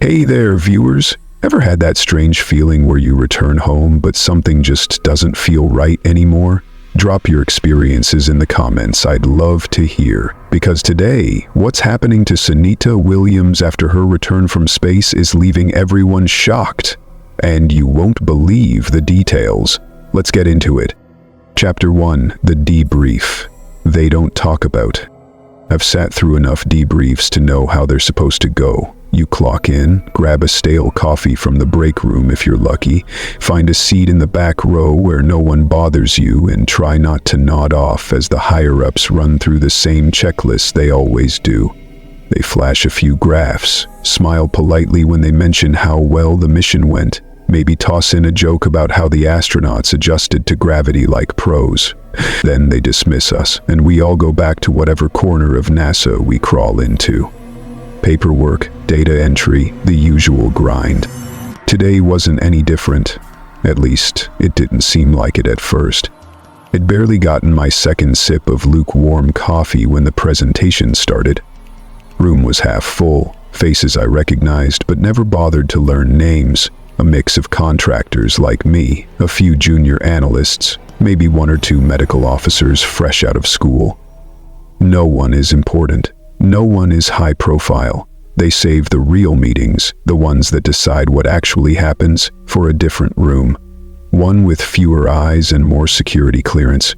Hey there, viewers. Ever had that strange feeling where you return home but something just doesn't feel right anymore? Drop your experiences in the comments. I'd love to hear. Because today, what's happening to Sunita Williams after her return from space is leaving everyone shocked. And you won't believe the details. Let's get into it. Chapter 1. The Debrief. They don't talk about. I've sat through enough debriefs to know how they're supposed to go. You clock in, grab a stale coffee from the break room if you're lucky, find a seat in the back row where no one bothers you, and try not to nod off as the higher-ups run through the same checklist they always do. They flash a few graphs, smile politely when they mention how well the mission went, maybe toss in a joke about how the astronauts adjusted to gravity like pros. Then they dismiss us, and we all go back to whatever corner of NASA we crawl into. Paperwork, data entry, the usual grind. Today wasn't any different. At least, it didn't seem like it at first. I'd barely gotten my second sip of lukewarm coffee when the presentation started. Room was half full, faces I recognized but never bothered to learn names, a mix of contractors like me, a few junior analysts, maybe one or two medical officers fresh out of school. No one is important. No one is high profile. They save the real meetings, the ones that decide what actually happens, for a different room. One with fewer eyes and more security clearance.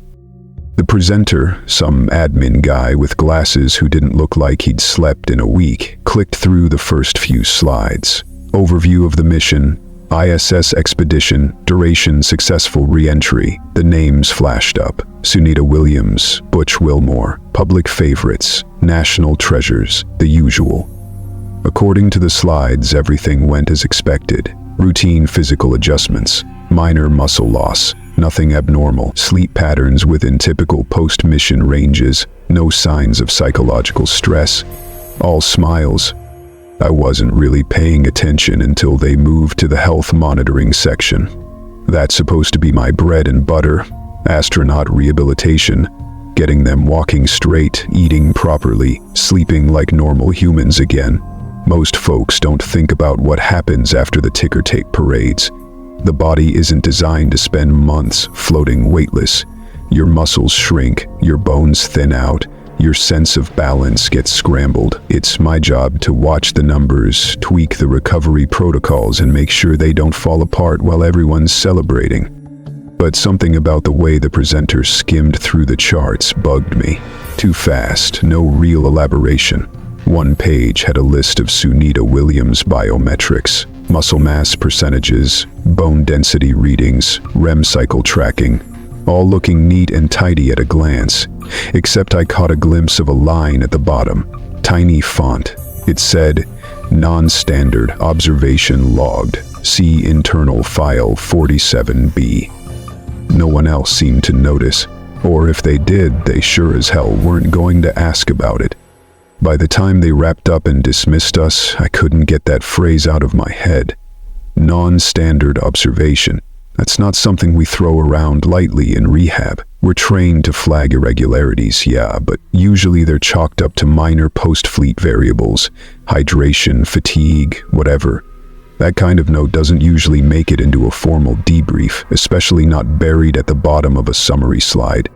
The presenter, some admin guy with glasses who didn't look like he'd slept in a week, clicked through the first few slides. Overview of the mission, ISS expedition, duration successful re-entry. The names flashed up. Sunita Williams, Butch Wilmore, public favorites, national treasures, the usual. According to the slides, everything went as expected. Routine physical adjustments, minor muscle loss, nothing abnormal, sleep patterns within typical post-mission ranges, no signs of psychological stress, all smiles. I wasn't really paying attention until they moved to the health monitoring section. That's supposed to be my bread and butter, astronaut rehabilitation, getting them walking straight, eating properly, sleeping like normal humans again. Most folks don't think about what happens after the ticker tape parades. The body isn't designed to spend months floating weightless. Your muscles shrink, your bones thin out, your sense of balance gets scrambled. It's my job to watch the numbers, tweak the recovery protocols, and make sure they don't fall apart while everyone's celebrating. But something about the way the presenter skimmed through the charts bugged me. Too fast, no real elaboration. One page had a list of Sunita Williams biometrics, muscle mass percentages, bone density readings, REM cycle tracking, all looking neat and tidy at a glance, except I caught a glimpse of a line at the bottom, tiny font. It said, "Non-standard observation logged, see internal file 47B. No one else seemed to notice, or if they did, they sure as hell weren't going to ask about it. By the time they wrapped up and dismissed us, I couldn't get that phrase out of my head. Non-standard observation. That's not something we throw around lightly in rehab. We're trained to flag irregularities, yeah, but usually they're chalked up to minor post-fleet variables, hydration, fatigue, whatever. That kind of note doesn't usually make it into a formal debrief, especially not buried at the bottom of a summary slide.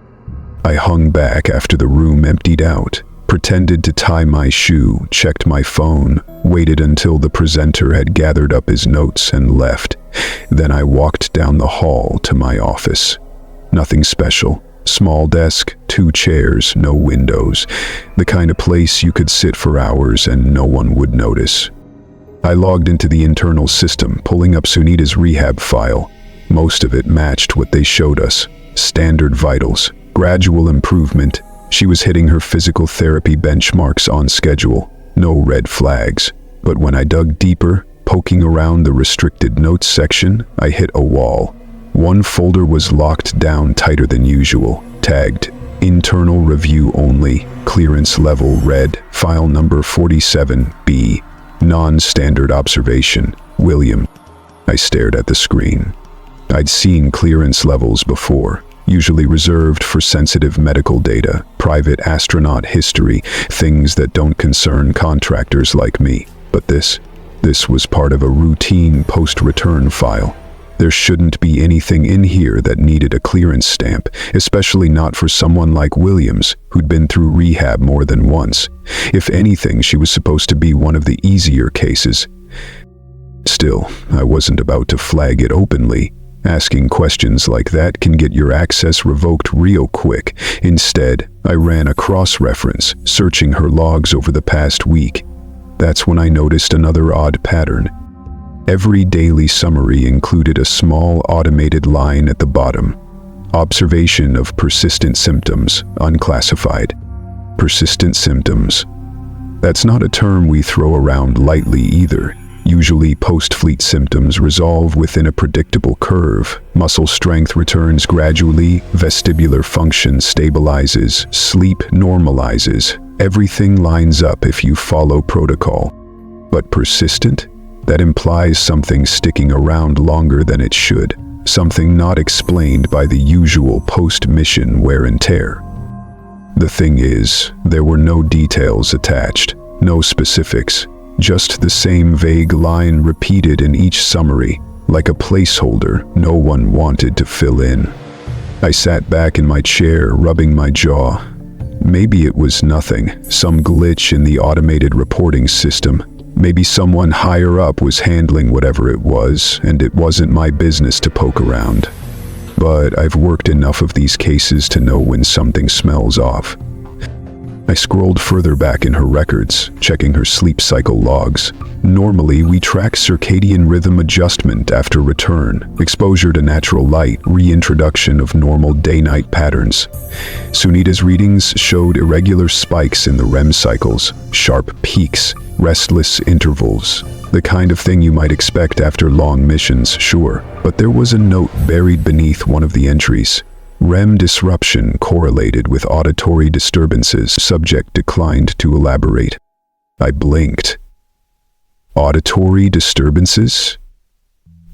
I hung back after the room emptied out, pretended to tie my shoe, checked my phone, waited until the presenter had gathered up his notes and left. Then I walked down the hall to my office. Nothing special. Small desk, 2 chairs, no windows. The kind of place you could sit for hours and no one would notice. I logged into the internal system, pulling up Sunita's rehab file. Most of it matched what they showed us. Standard vitals, gradual improvement. She was hitting her physical therapy benchmarks on schedule. No red flags. But when I dug deeper, poking around the restricted notes section, I hit a wall. One folder was locked down tighter than usual, tagged Internal Review Only, Clearance Level Red, File Number 47B, Non-Standard Observation, William. I stared at the screen. I'd seen clearance levels before, usually reserved for sensitive medical data, private astronaut history, things that don't concern contractors like me. But this This was part of a routine post-return file. There shouldn't be anything in here that needed a clearance stamp, especially not for someone like Williams, who'd been through rehab more than once. If anything, she was supposed to be one of the easier cases. Still, I wasn't about to flag it openly. Asking questions like that can get your access revoked real quick. Instead, I ran a cross-reference, searching her logs over the past week. That's when I noticed another odd pattern. Every daily summary included a small automated line at the bottom. Observation of persistent symptoms, unclassified. Persistent symptoms. That's not a term we throw around lightly either. Usually post-fleet symptoms resolve within a predictable curve. Muscle strength returns gradually, vestibular function stabilizes, sleep normalizes. Everything lines up if you follow protocol. But persistent? That implies something sticking around longer than it should. Something not explained by the usual post-mission wear and tear. The thing is, there were no details attached, no specifics. Just the same vague line repeated in each summary, like a placeholder no one wanted to fill in. I sat back in my chair, rubbing my jaw. Maybe it was nothing, some glitch in the automated reporting system. Maybe someone higher up was handling whatever it was, and it wasn't my business to poke around. But I've worked enough of these cases to know when something smells off. I scrolled further back in her records, checking her sleep cycle logs. Normally, we track circadian rhythm adjustment after return, exposure to natural light, reintroduction of normal day-night patterns. Sunita's readings showed irregular spikes in the REM cycles, sharp peaks, restless intervals. The kind of thing you might expect after long missions, sure, but there was a note buried beneath one of the entries. REM disruption correlated with auditory disturbances. Subject declined to elaborate. I blinked. Auditory disturbances?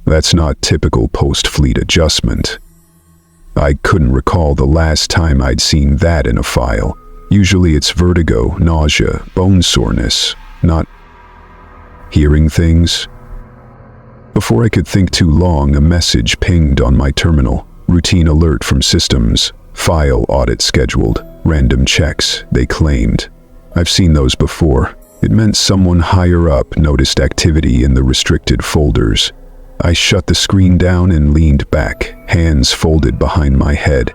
That's not typical post-fleet adjustment. I couldn't recall the last time I'd seen that in a file. Usually it's vertigo, nausea, bone soreness, not hearing things. Before I could think too long, a message pinged on my terminal. Routine alert from systems. File audit scheduled. Random checks, they claimed. I've seen those before. It meant someone higher up noticed activity in the restricted folders. I shut the screen down and leaned back, hands folded behind my head.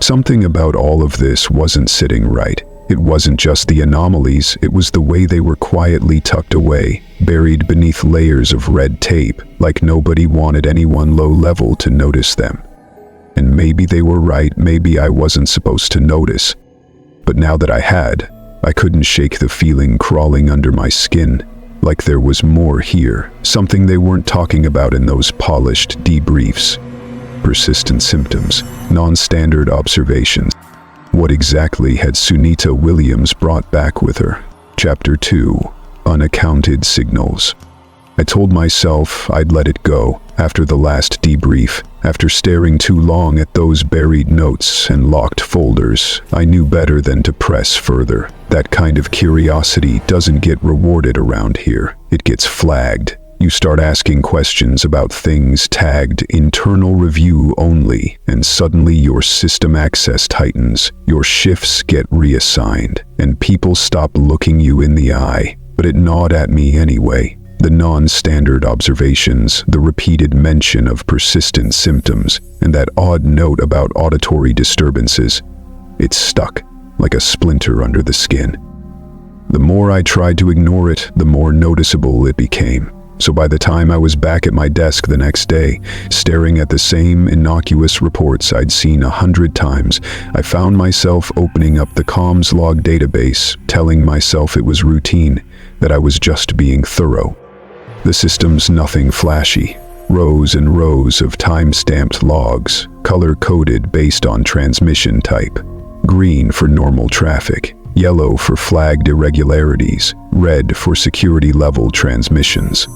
Something about all of this wasn't sitting right. It wasn't just the anomalies, it was the way they were quietly tucked away, buried beneath layers of red tape, like nobody wanted anyone low-level to notice them. And maybe they were right, maybe I wasn't supposed to notice. But now that I had, I couldn't shake the feeling crawling under my skin, like there was more here, something they weren't talking about in those polished debriefs. Persistent symptoms, non-standard observations. What exactly had Sunita Williams brought back with her? Chapter 2, Unaccounted Signals. I told myself I'd let it go after the last debrief. After staring too long at those buried notes and locked folders, I knew better than to press further. That kind of curiosity doesn't get rewarded around here. It gets flagged. You start asking questions about things tagged internal review only, and suddenly your system access tightens, your shifts get reassigned, and people stop looking you in the eye. But it gnawed at me anyway. The non-standard observations, the repeated mention of persistent symptoms, and that odd note about auditory disturbances. It stuck, like a splinter under the skin. The more I tried to ignore it, the more noticeable it became. So by the time I was back at my desk the next day, staring at the same innocuous reports I'd seen 100 times, I found myself opening up the comms log database, telling myself it was routine, that I was just being thorough. The system's nothing flashy. Rows and rows of time-stamped logs, color-coded based on transmission type. Green for normal traffic, yellow for flagged irregularities, red for security-level transmissions.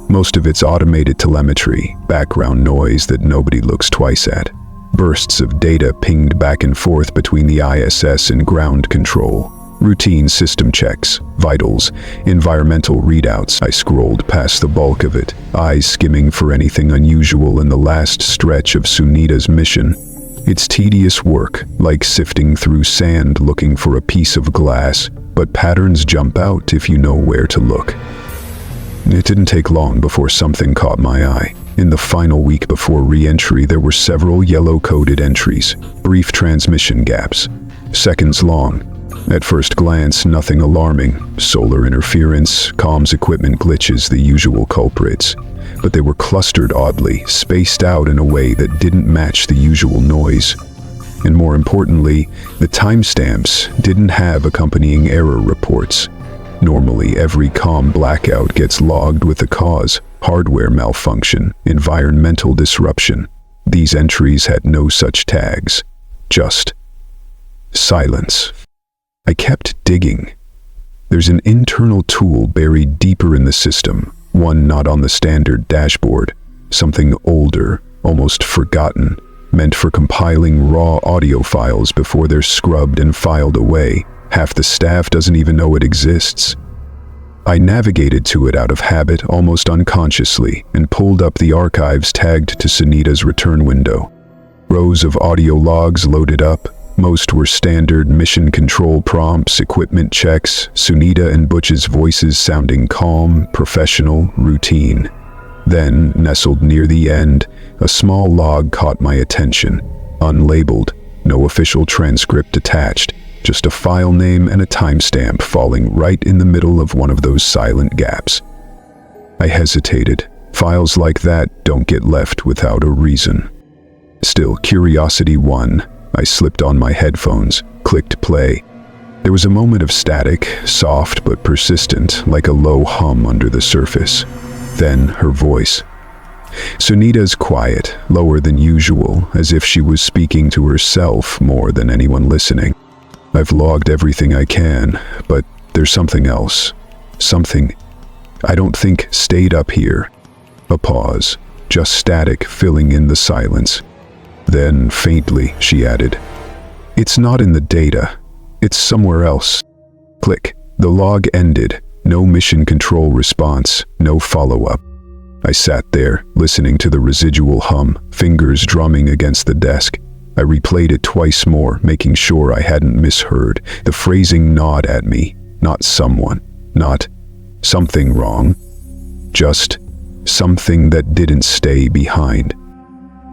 Most of it's automated telemetry, background noise that nobody looks twice at. Bursts of data pinged back and forth between the ISS and ground control. Routine system checks, vitals, environmental readouts. I scrolled past the bulk of it, eyes skimming for anything unusual in the last stretch of Sunita's mission. It's tedious work, like sifting through sand looking for a piece of glass, but patterns jump out if you know where to look. It didn't take long before something caught my eye. In the final week before re-entry, there were several yellow-coded entries, brief transmission gaps, seconds long. At first glance, nothing alarming. Solar interference, comms equipment glitches, the usual culprits. But they were clustered oddly, spaced out in a way that didn't match the usual noise. And more importantly, the timestamps didn't have accompanying error reports. Normally, every comm blackout gets logged with a cause: hardware malfunction, environmental disruption. These entries had no such tags. Just silence. I kept digging. There's an internal tool buried deeper in the system, one not on the standard dashboard, something older, almost forgotten, meant for compiling raw audio files before they're scrubbed and filed away. Half the staff doesn't even know it exists. I navigated to it out of habit, almost unconsciously, and pulled up the archives tagged to Sunita's return window. Rows of audio logs loaded up. Most were standard mission control prompts, equipment checks, Sunita and Butch's voices sounding calm, professional, routine. Then, nestled near the end, a small log caught my attention. Unlabeled, no official transcript attached, just a file name and a timestamp falling right in the middle of one of those silent gaps. I hesitated. Files like that don't get left without a reason. Still, curiosity won. I slipped on my headphones, clicked play. There was a moment of static, soft but persistent, like a low hum under the surface. Then her voice. Sunita's quiet, lower than usual, as if she was speaking to herself more than anyone listening. I've logged everything I can, but there's something else. Something I don't think stayed up here. A pause, just static filling in the silence. Then, faintly, she added, "It's not in the data. It's somewhere else." Click. The log ended. No mission control response, no follow-up. I sat there, listening to the residual hum, fingers drumming against the desk. I replayed it twice more, making sure I hadn't misheard. The phrasing gnawed at me. Not someone. Not something wrong. Just something that didn't stay behind.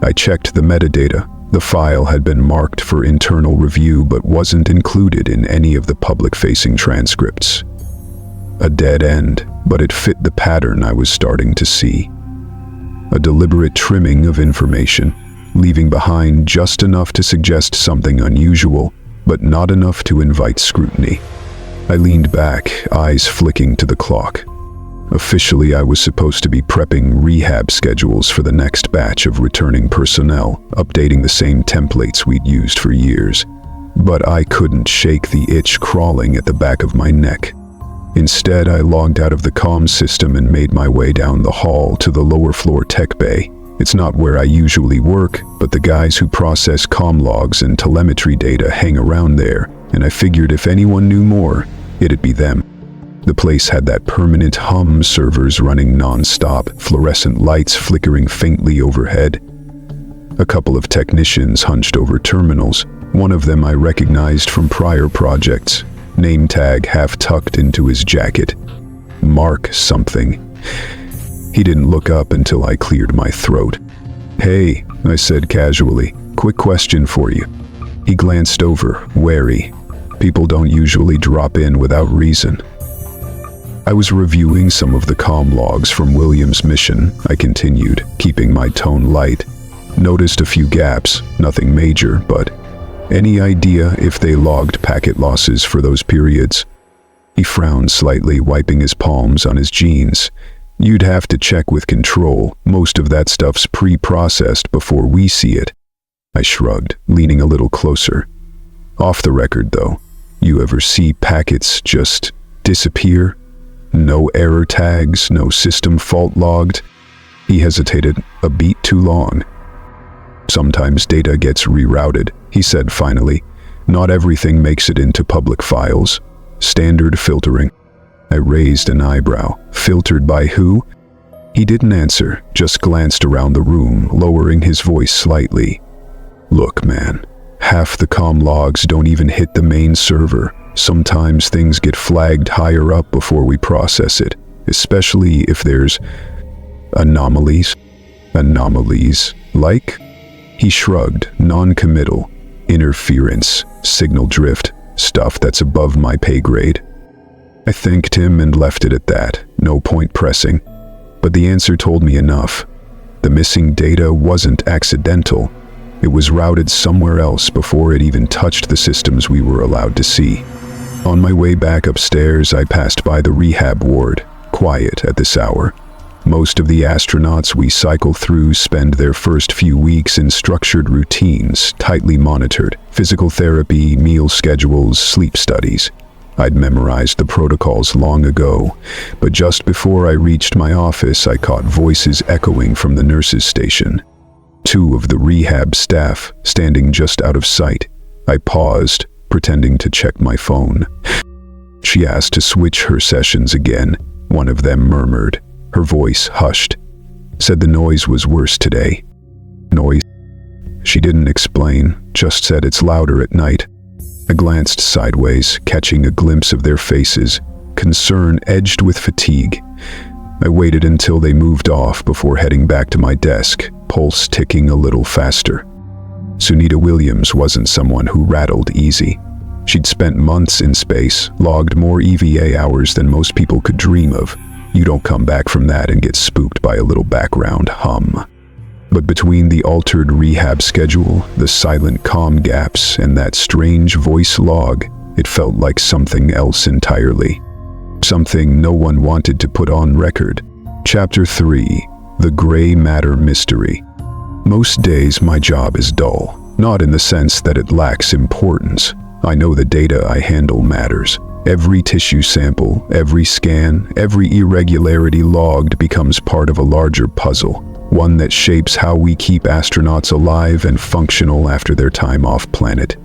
I checked the metadata. The file had been marked for internal review but wasn't included in any of the public-facing transcripts. A dead end, but it fit the pattern I was starting to see. A deliberate trimming of information, leaving behind just enough to suggest something unusual, but not enough to invite scrutiny. I leaned back, eyes flicking to the clock. Officially, I was supposed to be prepping rehab schedules for the next batch of returning personnel, updating the same templates we'd used for years. But I couldn't shake the itch crawling at the back of my neck. Instead, I logged out of the comm system and made my way down the hall to the lower floor tech bay. It's not where I usually work, but the guys who process comm logs and telemetry data hang around there, and I figured if anyone knew more, it'd be them. The place had that permanent hum, servers running non-stop, fluorescent lights flickering faintly overhead. A couple of technicians hunched over terminals. One of them I recognized from prior projects, name tag half tucked into his jacket. Mark something. He didn't look up until I cleared my throat. "Hey," I said casually, "quick question for you." He glanced over, wary. People don't usually drop in without reason. I was reviewing some of the comm logs from William's mission, I continued, keeping my tone light. Noticed a few gaps, nothing major, but any idea if they logged packet losses for those periods? He frowned slightly, wiping his palms on his jeans. "You'd have to check with control. Most of that stuff's pre-processed before we see it." I shrugged, leaning a little closer. "Off the record, though, you ever see packets just disappear? No error tags, no system fault logged?" He hesitated, a beat too long. "Sometimes data gets rerouted," he said finally. "Not everything makes it into public files. Standard filtering. I raised an eyebrow. Filtered by who? He didn't answer, just glanced around the room, lowering his voice slightly. Look, man, half the comm logs don't even hit the main server. Sometimes things get flagged higher up before we process it, especially if there's anomalies. Anomalies? Like? He shrugged, non-committal. Interference, signal drift, stuff that's above my pay grade. I thanked him and left it at that, no point pressing. But the answer told me enough. The missing data wasn't accidental. It was routed somewhere else before it even touched the systems we were allowed to see. On my way back upstairs, I passed by the rehab ward, quiet at this hour. Most of the astronauts we cycle through spend their first few weeks in structured routines, tightly monitored, physical therapy, meal schedules, sleep studies. I'd memorized the protocols long ago, but just before I reached my office, I caught voices echoing from the nurses' station. Two of the rehab staff standing just out of sight. I paused, pretending to check my phone. She asked to switch her sessions again. One of them murmured. Her voice hushed. Said the noise was worse today. Noise? She didn't explain, just said it's louder at night. I glanced sideways, catching a glimpse of their faces, concern edged with fatigue. I waited until they moved off before heading back to my desk, pulse ticking a little faster. Sunita Williams wasn't someone who rattled easy. She'd spent months in space, logged more EVA hours than most people could dream of. You don't come back from that and get spooked by a little background hum. But between the altered rehab schedule, the silent comm gaps, and that strange voice log, it felt like something else entirely. Something no one wanted to put on record. Chapter 3. The Gray Matter Mystery. Most days my job is dull, not in the sense that it lacks importance. I know the data I handle matters. Every tissue sample, every scan, every irregularity logged becomes part of a larger puzzle. One that shapes how we keep astronauts alive and functional after their time off planet.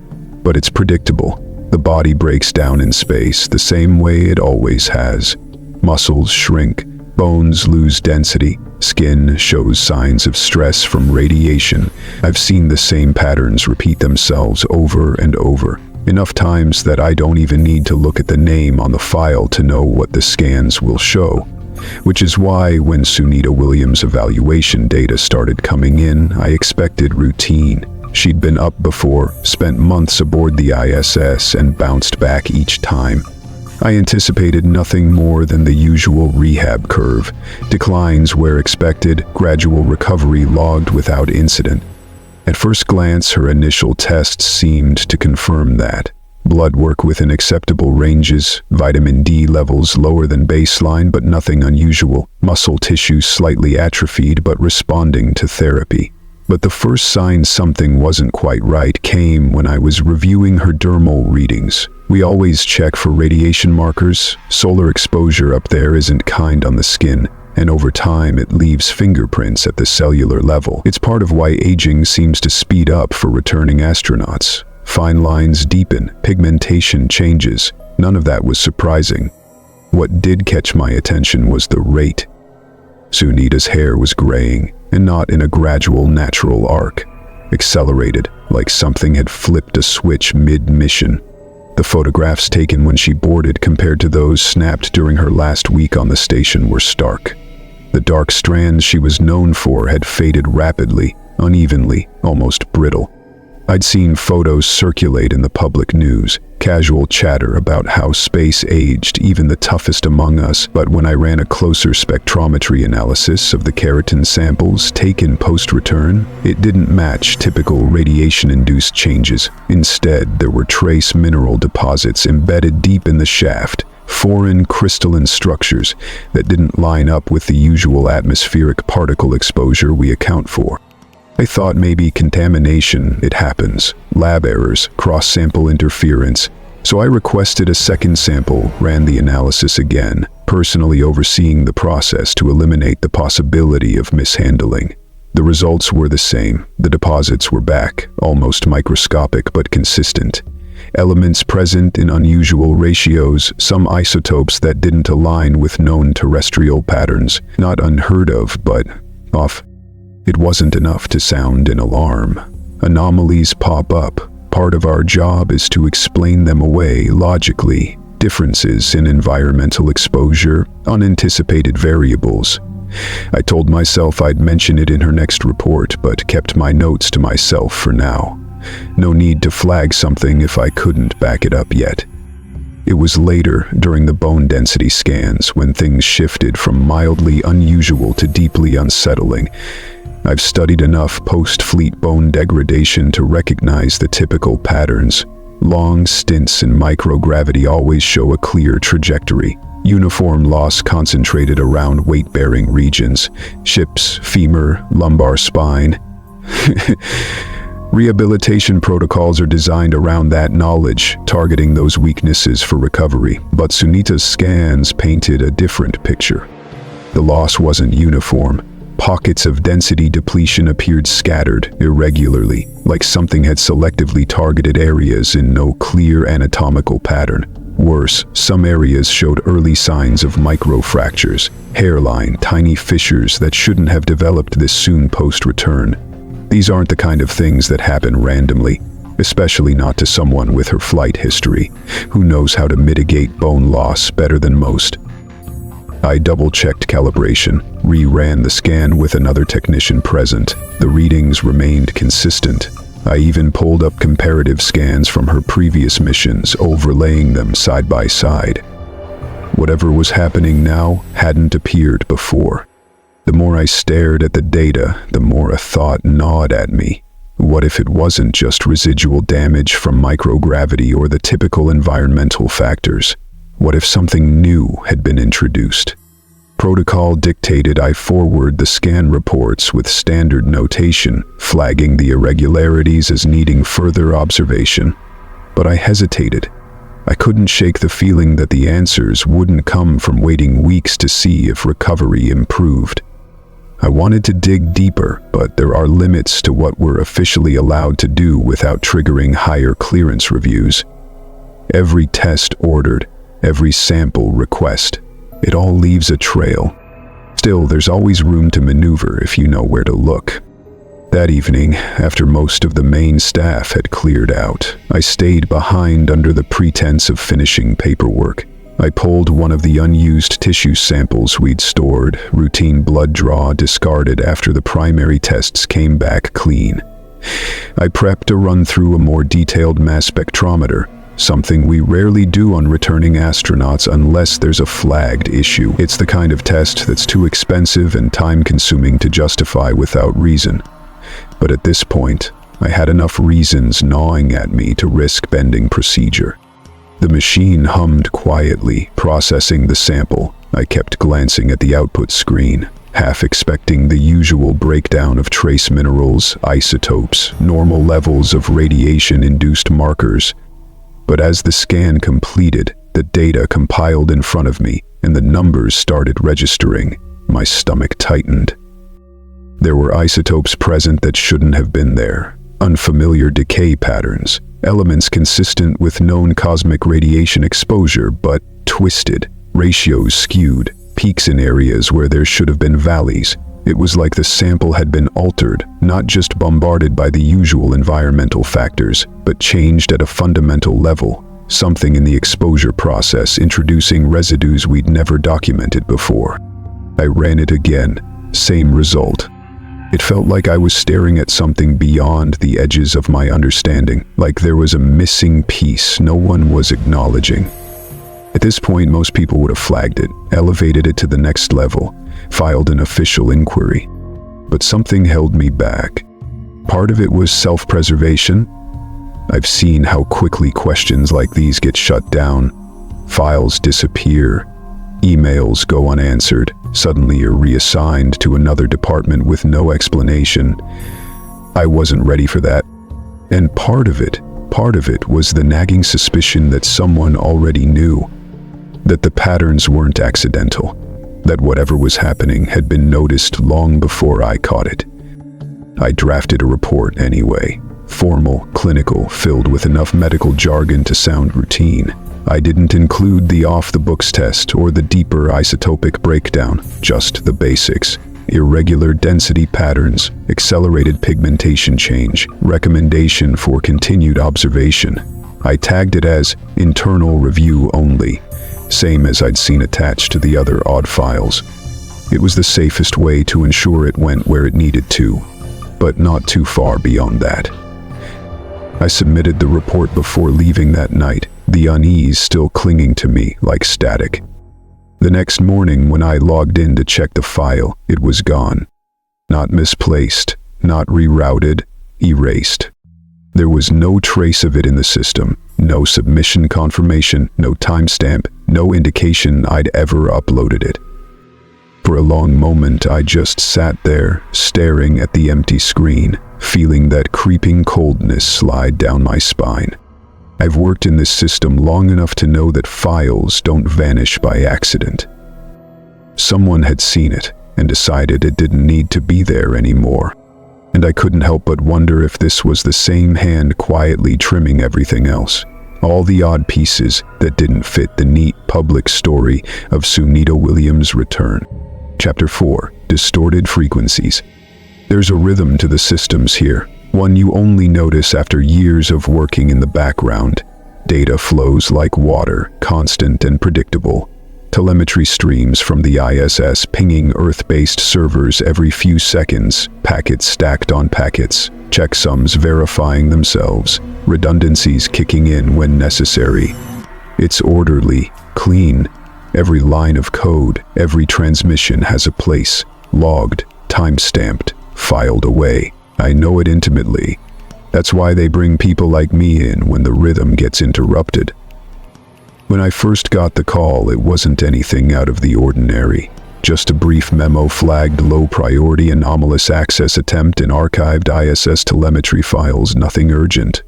But it's predictable. The body breaks down in space the same way it always has. Muscles shrink, bones lose density, skin shows signs of stress from radiation. I've seen the same patterns repeat themselves over and over, enough times that I don't even need to look at the name on the file to know what the scans will show. Which is why when Sunita Williams' evaluation data started coming in, I expected routine. She'd been up before, spent months aboard the ISS, and bounced back each time. I anticipated nothing more than the usual rehab curve. Declines where expected, gradual recovery logged without incident. At first glance, her initial tests seemed to confirm that. Blood work within acceptable ranges, vitamin D levels lower than baseline but nothing unusual, muscle tissue slightly atrophied but responding to therapy. But the first sign something wasn't quite right came when I was reviewing her dermal readings. We always check for radiation markers. Solar exposure up there isn't kind on the skin, and over time it leaves fingerprints at the cellular level. It's part of why aging seems to speed up for returning astronauts. Fine lines deepen, pigmentation changes. None of that was surprising. What did catch my attention was the rate. Sunita's hair was graying, and not in a gradual, natural arc. Accelerated, like something had flipped a switch mid-mission. The photographs taken when she boarded compared to those snapped during her last week on the station were stark. The dark strands she was known for had faded rapidly, unevenly, almost brittle. I'd seen photos circulate in the public news, casual chatter about how space aged even the toughest among us, but when I ran a closer spectrometry analysis of the keratin samples taken post-return, it didn't match typical radiation-induced changes. Instead, there were trace mineral deposits embedded deep in the shaft, foreign crystalline structures that didn't line up with the usual atmospheric particle exposure we account for. I thought maybe contamination, it happens, lab errors, cross-sample interference, so I requested a second sample, ran the analysis again, personally overseeing the process to eliminate the possibility of mishandling. The results were the same. The deposits were back, almost microscopic but consistent. elements present in unusual ratios, some isotopes that didn't align with known terrestrial patterns. Not unheard of, but off. It wasn't enough to sound an alarm. Anomalies pop up. Part of our job is to explain them away logically. Differences in environmental exposure, unanticipated variables. I told myself I'd mention it in her next report, but kept my notes to myself for now. No need to flag something if I couldn't back it up yet. It was later, during the bone density scans, when things shifted from mildly unusual to deeply unsettling. I've studied enough post-fleet bone degradation to recognize the typical patterns. Long stints in microgravity always show a clear trajectory. Uniform loss concentrated around weight-bearing regions. Ships, femur, lumbar spine. Rehabilitation protocols are designed around that knowledge, targeting those weaknesses for recovery. But Sunita's scans painted a different picture. The loss wasn't uniform. Pockets of density depletion appeared scattered, irregularly, like something had selectively targeted areas in no clear anatomical pattern. Worse, some areas showed early signs of microfractures, hairline, tiny fissures that shouldn't have developed this soon post-return. These aren't the kind of things that happen randomly, especially not to someone with her flight history, who knows how to mitigate bone loss better than most. I double-checked calibration, re-ran the scan with another technician present. The readings remained consistent. I even pulled up comparative scans from her previous missions, overlaying them side by side. Whatever was happening now hadn't appeared before. The more I stared at the data, the more a thought gnawed at me. What if it wasn't just residual damage from microgravity or the typical environmental factors? What if something new had been introduced? Protocol dictated I forward the scan reports with standard notation, flagging the irregularities as needing further observation. But I hesitated. I couldn't shake the feeling that the answers wouldn't come from waiting weeks to see if recovery improved. I wanted to dig deeper, but there are limits to what we're officially allowed to do without triggering higher clearance reviews. Every test ordered, every sample request, it all leaves a trail. Still, there's always room to maneuver if you know where to look. That evening, after most of the main staff had cleared out, I stayed behind under the pretense of finishing paperwork. I pulled one of the unused tissue samples we'd stored, routine blood draw discarded after the primary tests came back clean. I prepped a run through a more detailed mass spectrometer, something we rarely do on returning astronauts unless there's a flagged issue. It's the kind of test that's too expensive and time-consuming to justify without reason. But at this point, I had enough reasons gnawing at me to risk bending procedure. The machine hummed quietly, processing the sample. I kept glancing at the output screen, half expecting the usual breakdown of trace minerals, isotopes, normal levels of radiation-induced markers. But as the scan completed, the data compiled in front of me, and the numbers started registering, my stomach tightened. There were isotopes present that shouldn't have been there, unfamiliar decay patterns, elements consistent with known cosmic radiation exposure but twisted, ratios skewed, peaks in areas where there should have been valleys. It was like the sample had been altered, not just bombarded by the usual environmental factors, but changed at a fundamental level, something in the exposure process introducing residues we'd never documented before. I ran it again, same result. It felt like I was staring at something beyond the edges of my understanding, like there was a missing piece no one was acknowledging. At this point, most people would have flagged it, elevated it to the next level, filed an official inquiry. But something held me back. Part of it was self-preservation. I've seen how quickly questions like these get shut down. Files disappear. Emails go unanswered. Suddenly you're reassigned to another department with no explanation. I wasn't ready for that. And part of it was the nagging suspicion that someone already knew. That the patterns weren't accidental. That whatever was happening had been noticed long before I caught it. I drafted a report anyway, Formal, clinical, filled with enough medical jargon to sound routine. I didn't include the off-the-books test or the deeper isotopic breakdown, just the basics. Irregular density patterns, accelerated pigmentation change, recommendation for continued observation. I tagged it as internal review only, same as I'd seen attached to the other odd files. It was the safest way to ensure it went where it needed to, but not too far beyond that. I submitted the report before leaving that night, the unease still clinging to me like static. The next morning when I logged in to check the file, it was gone. Not misplaced, not rerouted, erased. There was no trace of it in the system, no submission confirmation, no timestamp, no indication I'd ever uploaded it. For a long moment, I just sat there, staring at the empty screen, feeling that creeping coldness slide down my spine. I've worked in this system long enough to know that files don't vanish by accident. Someone had seen it and decided it didn't need to be there anymore. And I couldn't help but wonder if this was the same hand quietly trimming everything else. All the odd pieces that didn't fit the neat public story of Sunita Williams' return. Chapter 4. Distorted Frequencies. There's a rhythm to the systems here, one you only notice after years of working in the background. Data flows like water, constant and predictable. Telemetry streams from the ISS pinging Earth-based servers every few seconds, packets stacked on packets, checksums verifying themselves, redundancies kicking in when necessary. It's orderly, clean. Every line of code, every transmission has a place, logged, time-stamped, filed away. I know it intimately. That's why they bring people like me in when the rhythm gets interrupted. When I first got the call, it wasn't anything out of the ordinary. Just a brief memo flagged low priority anomalous access attempt in archived ISS telemetry files, nothing urgent.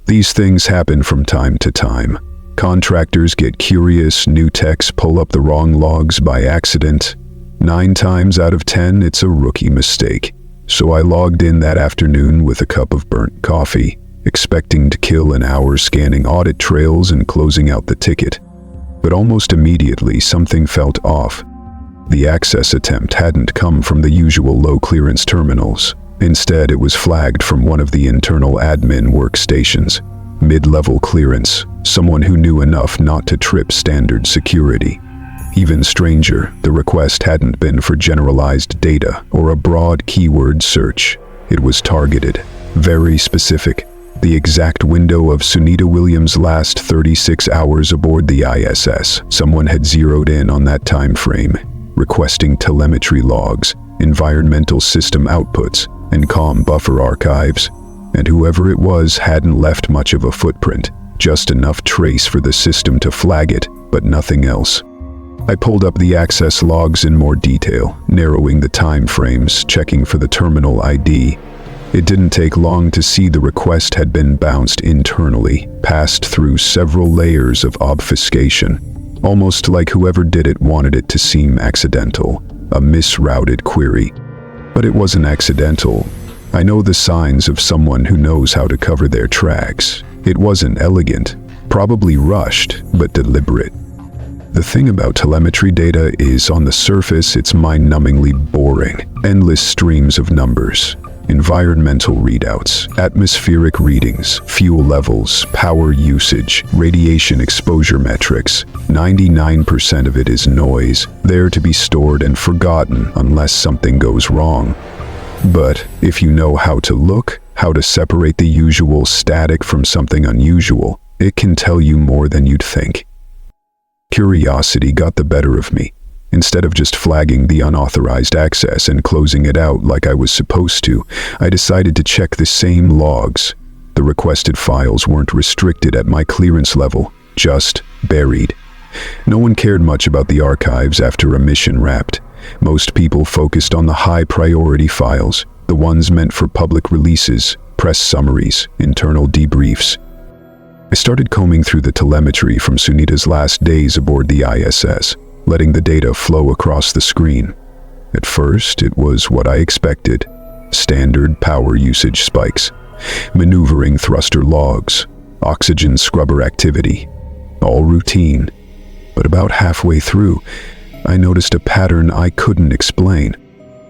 These things happen from time to time. Contractors get curious, new techs pull up the wrong logs by accident. 9 times out of 10, it's a rookie mistake. So I logged in that afternoon with a cup of burnt coffee, expecting to kill an hour scanning audit trails and closing out the ticket. But almost immediately, something felt off. The access attempt hadn't come from the usual low-clearance terminals. Instead, it was flagged from one of the internal admin workstations. Mid-level clearance, someone who knew enough not to trip standard security. Even stranger, the request hadn't been for generalized data or a broad keyword search. It was targeted, very specific. The exact window of Sunita Williams' last 36 hours aboard the ISS. Someone had zeroed in on that time frame, requesting telemetry logs, environmental system outputs, and COM buffer archives. And whoever it was hadn't left much of a footprint, just enough trace for the system to flag it, but nothing else. I pulled up the access logs in more detail, narrowing the time frames, checking for the terminal ID. It didn't take long to see the request had been bounced internally, passed through several layers of obfuscation, almost like whoever did it wanted it to seem accidental, a misrouted query. But it wasn't accidental. I know the signs of someone who knows how to cover their tracks. It wasn't elegant, probably rushed, but deliberate. The thing about telemetry data is, on the surface, it's mind-numbingly boring. Endless streams of numbers, environmental readouts, atmospheric readings, fuel levels, power usage, radiation exposure metrics. 99% of it is noise, there to be stored and forgotten unless something goes wrong. But if you know how to look, how to separate the usual static from something unusual, it can tell you more than you'd think. Curiosity got the better of me. Instead of just flagging the unauthorized access and closing it out like I was supposed to, I decided to check the same logs. The requested files weren't restricted at my clearance level, just buried. No one cared much about the archives after a mission wrapped. Most people focused on the high-priority files, the ones meant for public releases, press summaries, internal debriefs. I started combing through the telemetry from Sunita's last days aboard the ISS, letting the data flow across the screen. At first, it was what I expected. Standard power usage spikes, maneuvering thruster logs, oxygen scrubber activity, all routine. But about halfway through, I noticed a pattern I couldn't explain.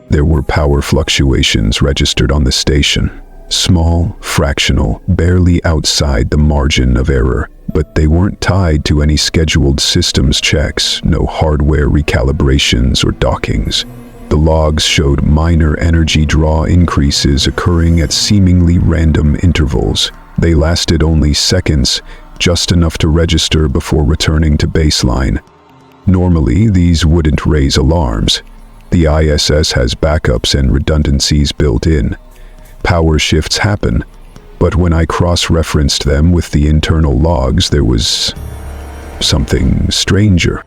There were power fluctuations registered on the station. Small, fractional, barely outside the margin of error, but they weren't tied to any scheduled systems checks, no hardware recalibrations or dockings. The logs showed minor energy draw increases occurring at seemingly random intervals. They lasted only seconds, just enough to register before returning to baseline. Normally, these wouldn't raise alarms. The ISS has backups and redundancies built in. Power shifts happen, but when I cross-referenced them with the internal logs, there was something stranger.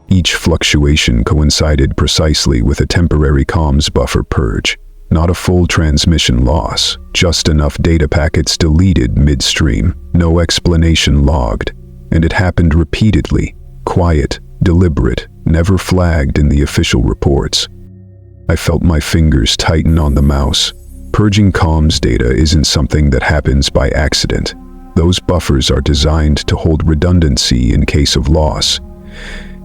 Each fluctuation coincided precisely with a temporary comms buffer purge. Not a full transmission loss, just enough data packets deleted midstream, no explanation logged. And it happened repeatedly, quiet, deliberate, never flagged in the official reports. I felt my fingers tighten on the mouse. Purging comms data isn't something that happens by accident. Those buffers are designed to hold redundancy in case of loss.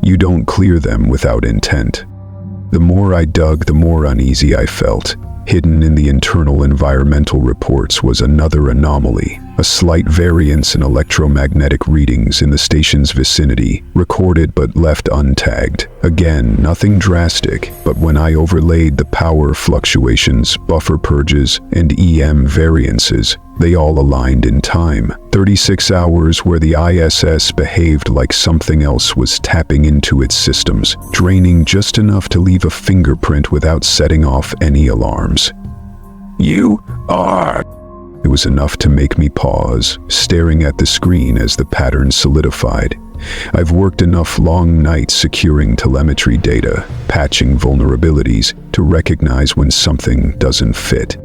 You don't clear them without intent. The more I dug, the more uneasy I felt. Hidden in the internal environmental reports was another anomaly, a slight variance in electromagnetic readings in the station's vicinity, recorded but left untagged. Again, nothing drastic, but when I overlaid the power fluctuations, buffer purges, and EM variances, they all aligned in time. 36 hours where the ISS behaved like something else was tapping into its systems, draining just enough to leave a fingerprint without setting off any alarms. You are... It was enough to make me pause, staring at the screen as the pattern solidified. I've worked enough long nights securing telemetry data, patching vulnerabilities, to recognize when something doesn't fit.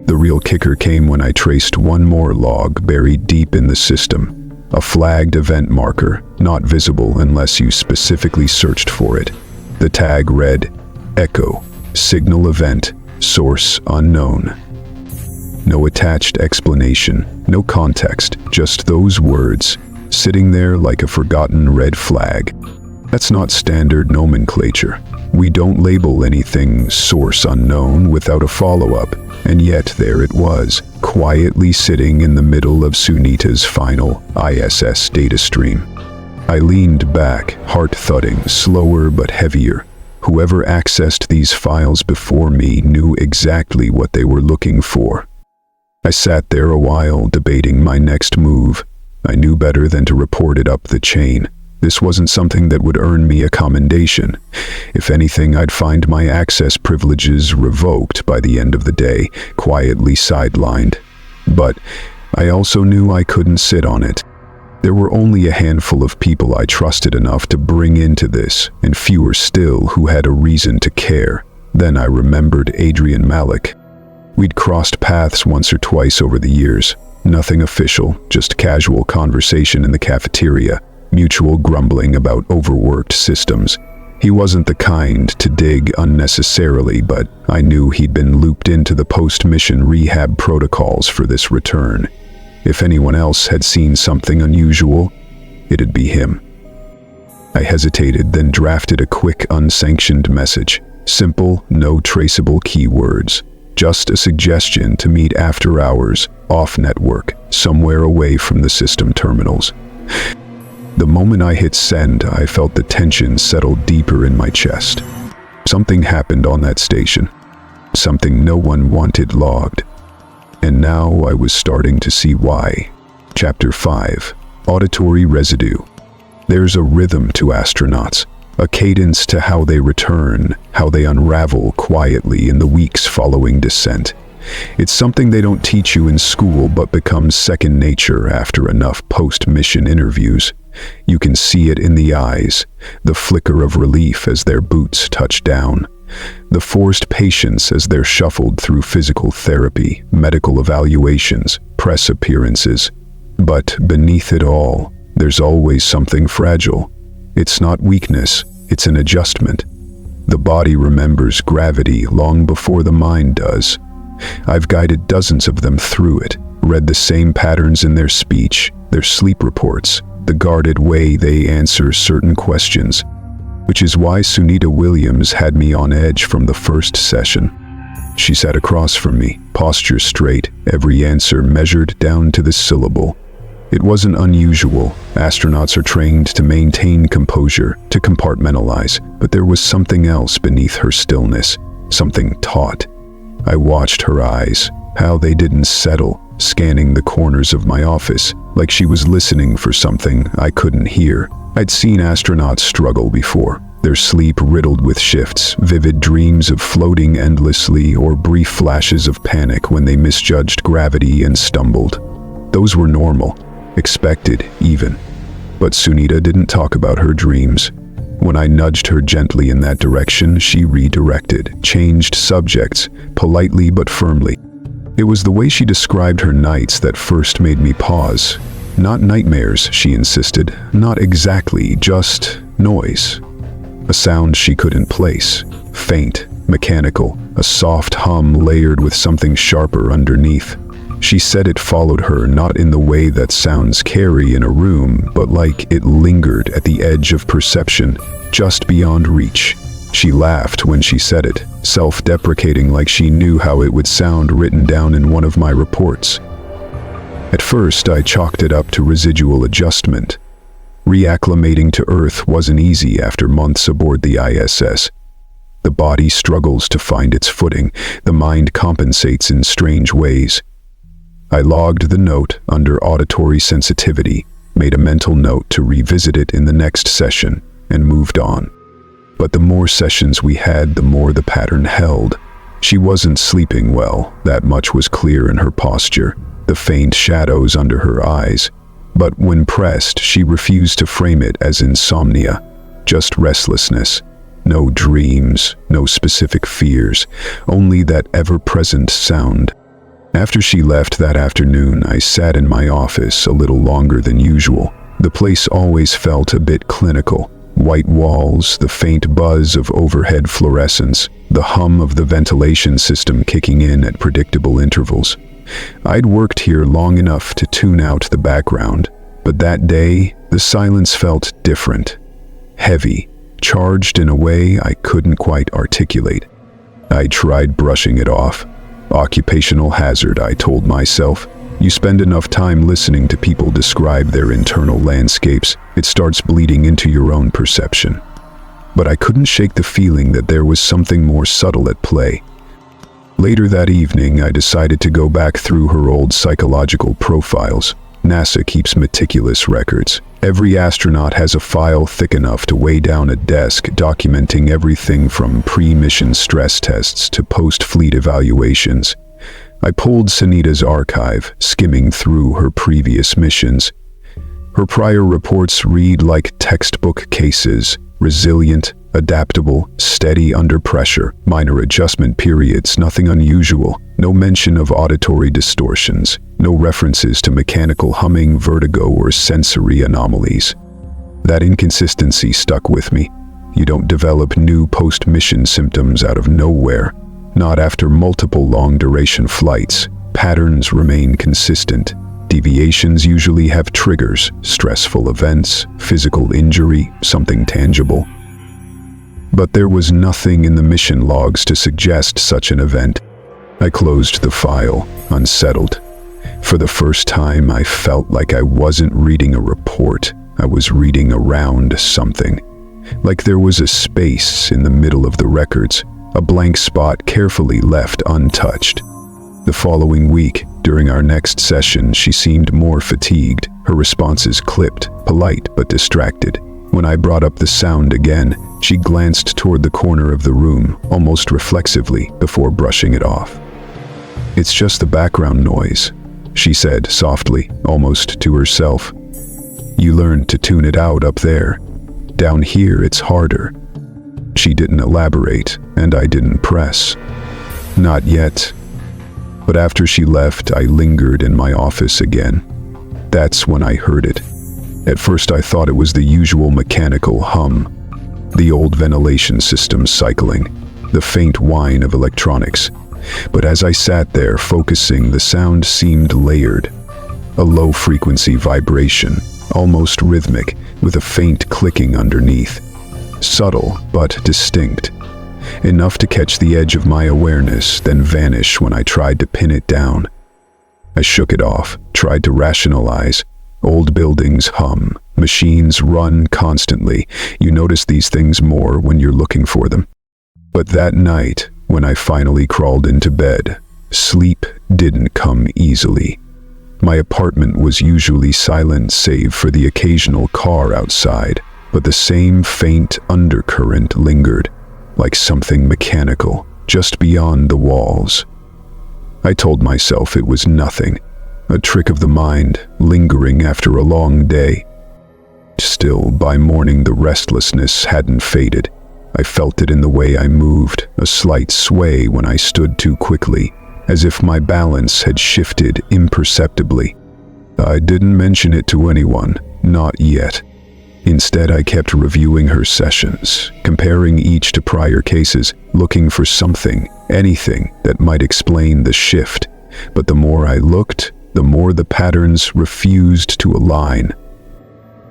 The real kicker came when I traced one more log buried deep in the system. A flagged event marker, not visible unless you specifically searched for it. The tag read, Echo, Signal Event, Source Unknown. No attached explanation, no context, just those words, sitting there like a forgotten red flag. That's not standard nomenclature. We don't label anything source unknown without a follow-up, and yet there it was, quietly sitting in the middle of Sunita's final ISS data stream. I leaned back, heart thudding, slower but heavier. Whoever accessed these files before me knew exactly what they were looking for. I sat there a while, debating my next move. I knew better than to report it up the chain. This wasn't something that would earn me a commendation. If anything, I'd find my access privileges revoked by the end of the day, quietly sidelined. But I also knew I couldn't sit on it. There were only a handful of people I trusted enough to bring into this, and fewer still who had a reason to care. Then I remembered Adrian Malik. We'd crossed paths once or twice over the years. Nothing official, just casual conversation in the cafeteria, mutual grumbling about overworked systems. He wasn't the kind to dig unnecessarily, but I knew he'd been looped into the post-mission rehab protocols for this return. If anyone else had seen something unusual, it'd be him. I hesitated, then drafted a quick, unsanctioned message. Simple, no traceable keywords. Just a suggestion to meet after hours, off-network, somewhere away from the system terminals. The moment I hit send, I felt the tension settle deeper in my chest. Something happened on that station. Something no one wanted logged. And now I was starting to see why. Chapter 5. Auditory Residue. There's a rhythm to astronauts, a cadence to how they return, how they unravel quietly in the weeks following descent. It's something they don't teach you in school but becomes second nature after enough post-mission interviews. You can see it in the eyes, the flicker of relief as their boots touch down, the forced patience as they're shuffled through physical therapy, medical evaluations, press appearances. But beneath it all, there's always something fragile. It's not weakness, it's an adjustment. The body remembers gravity long before the mind does. I've guided dozens of them through it, read the same patterns in their speech, their sleep reports, the guarded way they answer certain questions, which is why Sunita Williams had me on edge from the first session. She sat across from me, posture straight, every answer measured down to the syllable. It wasn't unusual. Astronauts are trained to maintain composure, to compartmentalize, but there was something else beneath her stillness, something taut. I watched her eyes, how they didn't settle, scanning the corners of my office, like she was listening for something I couldn't hear. I'd seen astronauts struggle before, their sleep riddled with shifts, vivid dreams of floating endlessly, or brief flashes of panic when they misjudged gravity and stumbled. Those were normal. Expected, even. But Sunita didn't talk about her dreams. When I nudged her gently in that direction, she redirected, changed subjects, politely but firmly. It was the way she described her nights that first made me pause. Not nightmares, she insisted. Not exactly, just noise. A sound she couldn't place. Faint, mechanical, a soft hum layered with something sharper underneath. She said it followed her, not in the way that sounds carry in a room, but like it lingered at the edge of perception, just beyond reach. She laughed when she said it, self-deprecating, like she knew how it would sound written down in one of my reports. At first, I chalked it up to residual adjustment. Reacclimating to Earth wasn't easy after months aboard the ISS. The body struggles to find its footing, the mind compensates in strange ways. I logged the note under auditory sensitivity, made a mental note to revisit it in the next session, and moved on. But the more sessions we had, the more the pattern held. She wasn't sleeping well, that much was clear in her posture, the faint shadows under her eyes. But when pressed, she refused to frame it as insomnia, just restlessness. No dreams, no specific fears, only that ever-present sound. After she left that afternoon, I sat in my office a little longer than usual. The place always felt a bit clinical. White walls, the faint buzz of overhead fluorescence, the hum of the ventilation system kicking in at predictable intervals. I'd worked here long enough to tune out the background, but that day, the silence felt different. Heavy, charged in a way I couldn't quite articulate. I tried brushing it off. Occupational hazard, I told myself. You spend enough time listening to people describe their internal landscapes, it starts bleeding into your own perception. But I couldn't shake the feeling that there was something more subtle at play. Later that evening, I decided to go back through her old psychological profiles. NASA keeps meticulous records. Every astronaut has a file thick enough to weigh down a desk, documenting everything from pre-mission stress tests to post-fleet evaluations. I pulled Sunita's archive, skimming through her previous missions. Her prior reports read like textbook cases, resilient, adaptable, steady under pressure, minor adjustment periods, nothing unusual, no mention of auditory distortions, no references to mechanical humming, vertigo, or sensory anomalies. That inconsistency stuck with me. You don't develop new post-mission symptoms out of nowhere. Not after multiple long-duration flights. Patterns remain consistent. Deviations usually have triggers, stressful events, physical injury, something tangible. But there was nothing in the mission logs to suggest such an event. I closed the file, unsettled. For the first time, I felt like I wasn't reading a report. I was reading around something. Like there was a space in the middle of the records, a blank spot carefully left untouched. The following week, during our next session, she seemed more fatigued, her responses clipped, polite but distracted. When I brought up the sound again, she glanced toward the corner of the room, almost reflexively, before brushing it off. "It's just the background noise," she said softly, almost to herself. "You learned to tune it out up there. Down here, it's harder." She didn't elaborate, and I didn't press. Not yet. But after she left, I lingered in my office again. That's when I heard it. At first I thought it was the usual mechanical hum, the old ventilation system cycling, the faint whine of electronics. But as I sat there focusing, the sound seemed layered. A low-frequency vibration, almost rhythmic, with a faint clicking underneath. Subtle, but distinct. Enough to catch the edge of my awareness, then vanish when I tried to pin it down. I shook it off, tried to rationalize. Old buildings hum, machines run constantly. You notice these things more when you're looking for them. But that night, when I finally crawled into bed, sleep didn't come easily. My apartment was usually silent save for the occasional car outside, but the same faint undercurrent lingered, like something mechanical, just beyond the walls. I told myself it was nothing, a trick of the mind, lingering after a long day. Still, by morning the restlessness hadn't faded. I felt it in the way I moved, a slight sway when I stood too quickly, as if my balance had shifted imperceptibly. I didn't mention it to anyone, not yet. Instead, I kept reviewing her sessions, comparing each to prior cases, looking for something, anything that might explain the shift. But the more I looked, the more the patterns refused to align.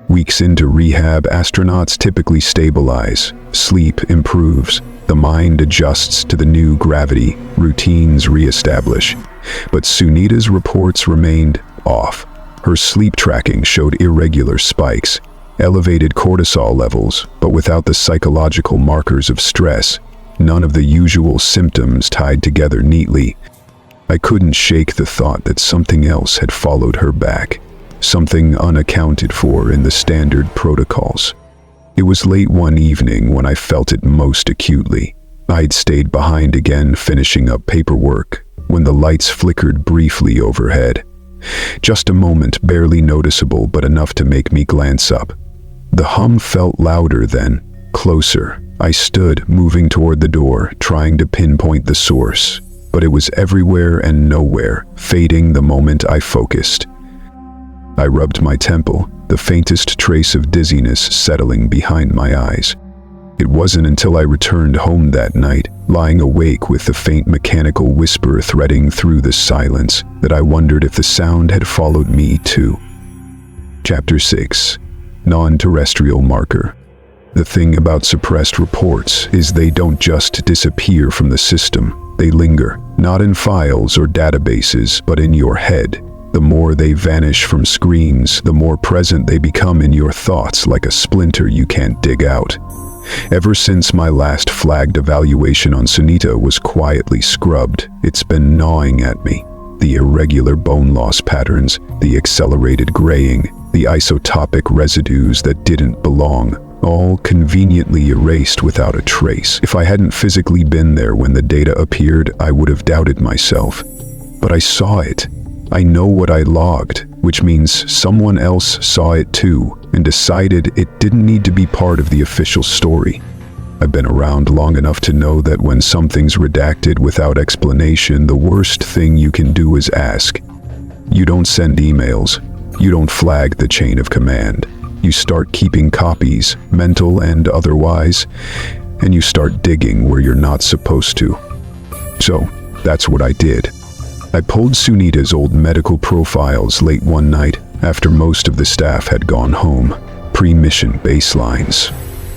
Weeks into rehab, astronauts typically stabilize, sleep improves, the mind adjusts to the new gravity, routines reestablish. But Sunita's reports remained off. Her sleep tracking showed irregular spikes, elevated cortisol levels, but without the psychological markers of stress, none of the usual symptoms tied together neatly. I couldn't shake the thought that something else had followed her back, something unaccounted for in the standard protocols. It was late one evening when I felt it most acutely. I'd stayed behind again, finishing up paperwork, when the lights flickered briefly overhead. Just a moment, barely noticeable, but enough to make me glance up. The hum felt louder then, closer. I stood, moving toward the door, trying to pinpoint the source. But it was everywhere and nowhere, fading the moment I focused. I rubbed my temple, the faintest trace of dizziness settling behind my eyes. It wasn't until I returned home that night, lying awake with the faint mechanical whisper threading through the silence, that I wondered if the sound had followed me too. Chapter 6. Non-terrestrial marker. The thing about suppressed reports is they don't just disappear from the system. They linger, not in files or databases, but in your head. The more they vanish from screens, the more present they become in your thoughts, like a splinter you can't dig out. Ever since my last flagged evaluation on Sunita was quietly scrubbed, it's been gnawing at me. The irregular bone loss patterns, the accelerated graying, the isotopic residues that didn't belong, all conveniently erased without a trace. If I hadn't physically been there when the data appeared, I would have doubted myself. But I saw it. I know what I logged, which means someone else saw it too and decided it didn't need to be part of the official story. I've been around long enough to know that when something's redacted without explanation, the worst thing you can do is ask. You don't send emails. You don't flag the chain of command. You start keeping copies, mental and otherwise, and you start digging where you're not supposed to. So, that's what I did. I pulled Sunita's old medical profiles late one night after most of the staff had gone home, pre-mission baselines.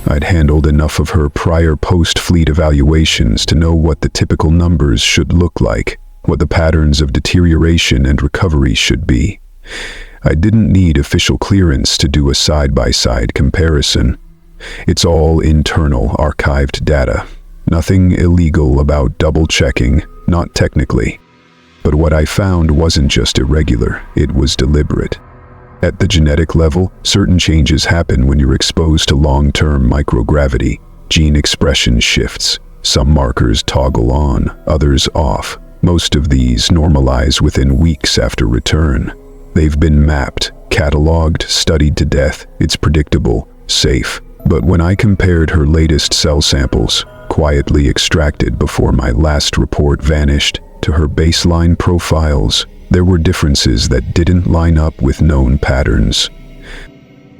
I'd handled enough of her prior post-fleet evaluations to know what the typical numbers should look like, what the patterns of deterioration and recovery should be. I didn't need official clearance to do a side-by-side comparison. It's all internal, archived data. Nothing illegal about double-checking, not technically. But what I found wasn't just irregular, it was deliberate. At the genetic level, certain changes happen when you're exposed to long-term microgravity. Gene expression shifts. Some markers toggle on, others off. Most of these normalize within weeks after return. They've been mapped, cataloged, studied to death. It's predictable, safe. But when I compared her latest cell samples, quietly extracted before my last report vanished, to her baseline profiles, there were differences that didn't line up with known patterns.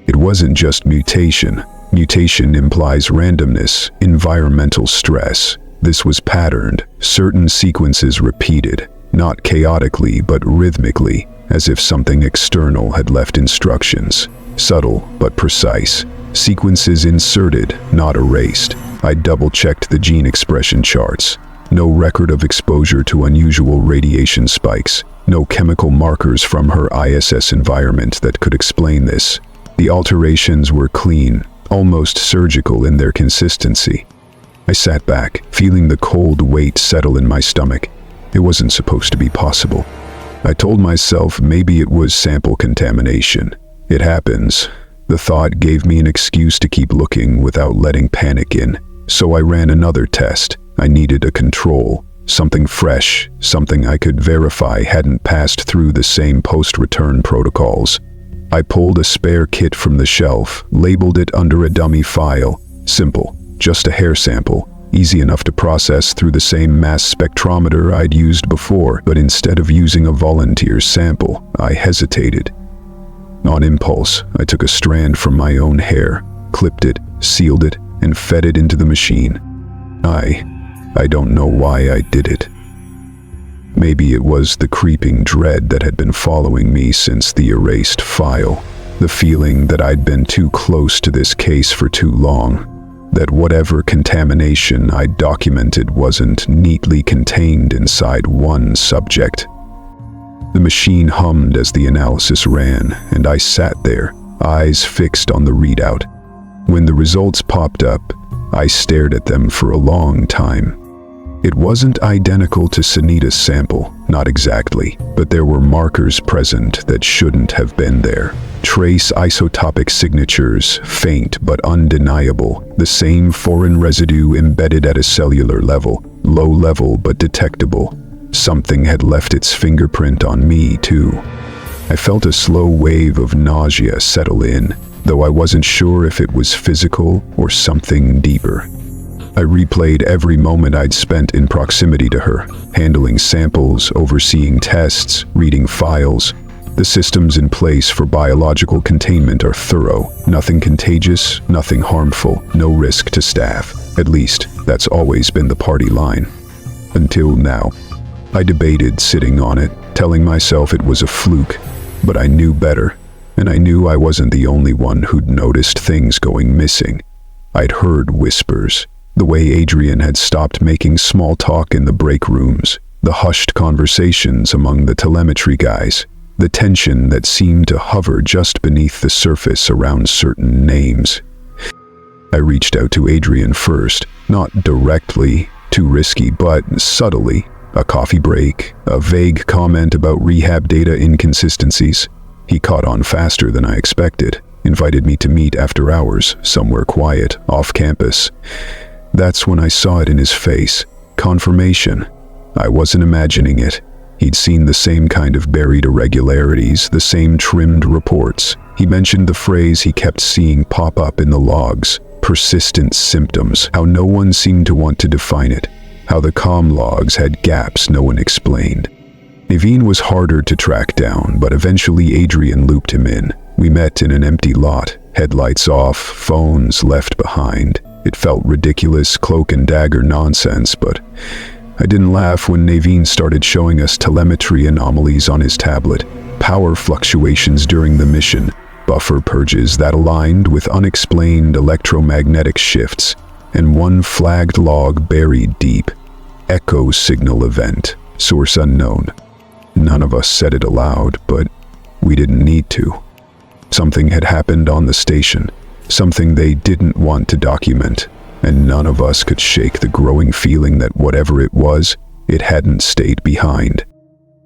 It wasn't just mutation. Mutation implies randomness, environmental stress, This was patterned, certain sequences repeated, not chaotically but rhythmically, as if something external had left instructions. Subtle but precise. Sequences inserted, not erased. I double-checked the gene expression charts. No record of exposure to unusual radiation spikes. No chemical markers from her ISS environment that could explain this. The alterations were clean, almost surgical in their consistency. I sat back, feeling the cold weight settle in my stomach. It wasn't supposed to be possible. I told myself maybe it was sample contamination. It happens. The thought gave me an excuse to keep looking without letting panic in. So I ran another test. I needed a control. Something fresh, something I could verify hadn't passed through the same post-return protocols. I pulled a spare kit from the shelf, labeled it under a dummy file. Simple, just a hair sample, easy enough to process through the same mass spectrometer I'd used before, but instead of using a volunteer's sample, I hesitated. On impulse, I took a strand from my own hair, clipped it, sealed it, and fed it into the machine. I don't know why I did it. Maybe it was the creeping dread that had been following me since the erased file. The feeling that I'd been too close to this case for too long. That whatever contamination I'd documented wasn't neatly contained inside one subject. The machine hummed as the analysis ran, and I sat there, eyes fixed on the readout. When the results popped up, I stared at them for a long time. It wasn't identical to Sunita's sample, not exactly, but there were markers present that shouldn't have been there. Trace isotopic signatures, faint but undeniable, the same foreign residue embedded at a cellular level, low level but detectable. Something had left its fingerprint on me, too. I felt a slow wave of nausea settle in, though I wasn't sure if it was physical or something deeper. I replayed every moment I'd spent in proximity to her, handling samples, overseeing tests, reading files. The systems in place for biological containment are thorough. Nothing contagious, nothing harmful, no risk to staff. At least, that's always been the party line. Until now. I debated sitting on it, telling myself it was a fluke, but I knew better, and I knew I wasn't the only one who'd noticed things going missing. I'd heard whispers, the way Adrian had stopped making small talk in the break rooms, the hushed conversations among the telemetry guys, the tension that seemed to hover just beneath the surface around certain names. I reached out to Adrian first, not directly, too risky, but subtly. A coffee break, a vague comment about rehab data inconsistencies. He caught on faster than I expected, invited me to meet after hours, somewhere quiet, off campus. That's when I saw it in his face. Confirmation. I wasn't imagining it. He'd seen the same kind of buried irregularities, the same trimmed reports. He mentioned the phrase he kept seeing pop up in the logs. Persistent symptoms, how no one seemed to want to define it. How the comm logs had gaps no one explained. Naveen was harder to track down, but eventually Adrian looped him in. We met in an empty lot, headlights off, phones left behind. It felt ridiculous cloak and dagger nonsense, but I didn't laugh when Naveen started showing us telemetry anomalies on his tablet, power fluctuations during the mission, buffer purges that aligned with unexplained electromagnetic shifts, and one flagged log buried deep. Echo signal event, source unknown. None of us said it aloud, but we didn't need to. Something had happened on the station, something they didn't want to document, and none of us could shake the growing feeling that whatever it was, it hadn't stayed behind.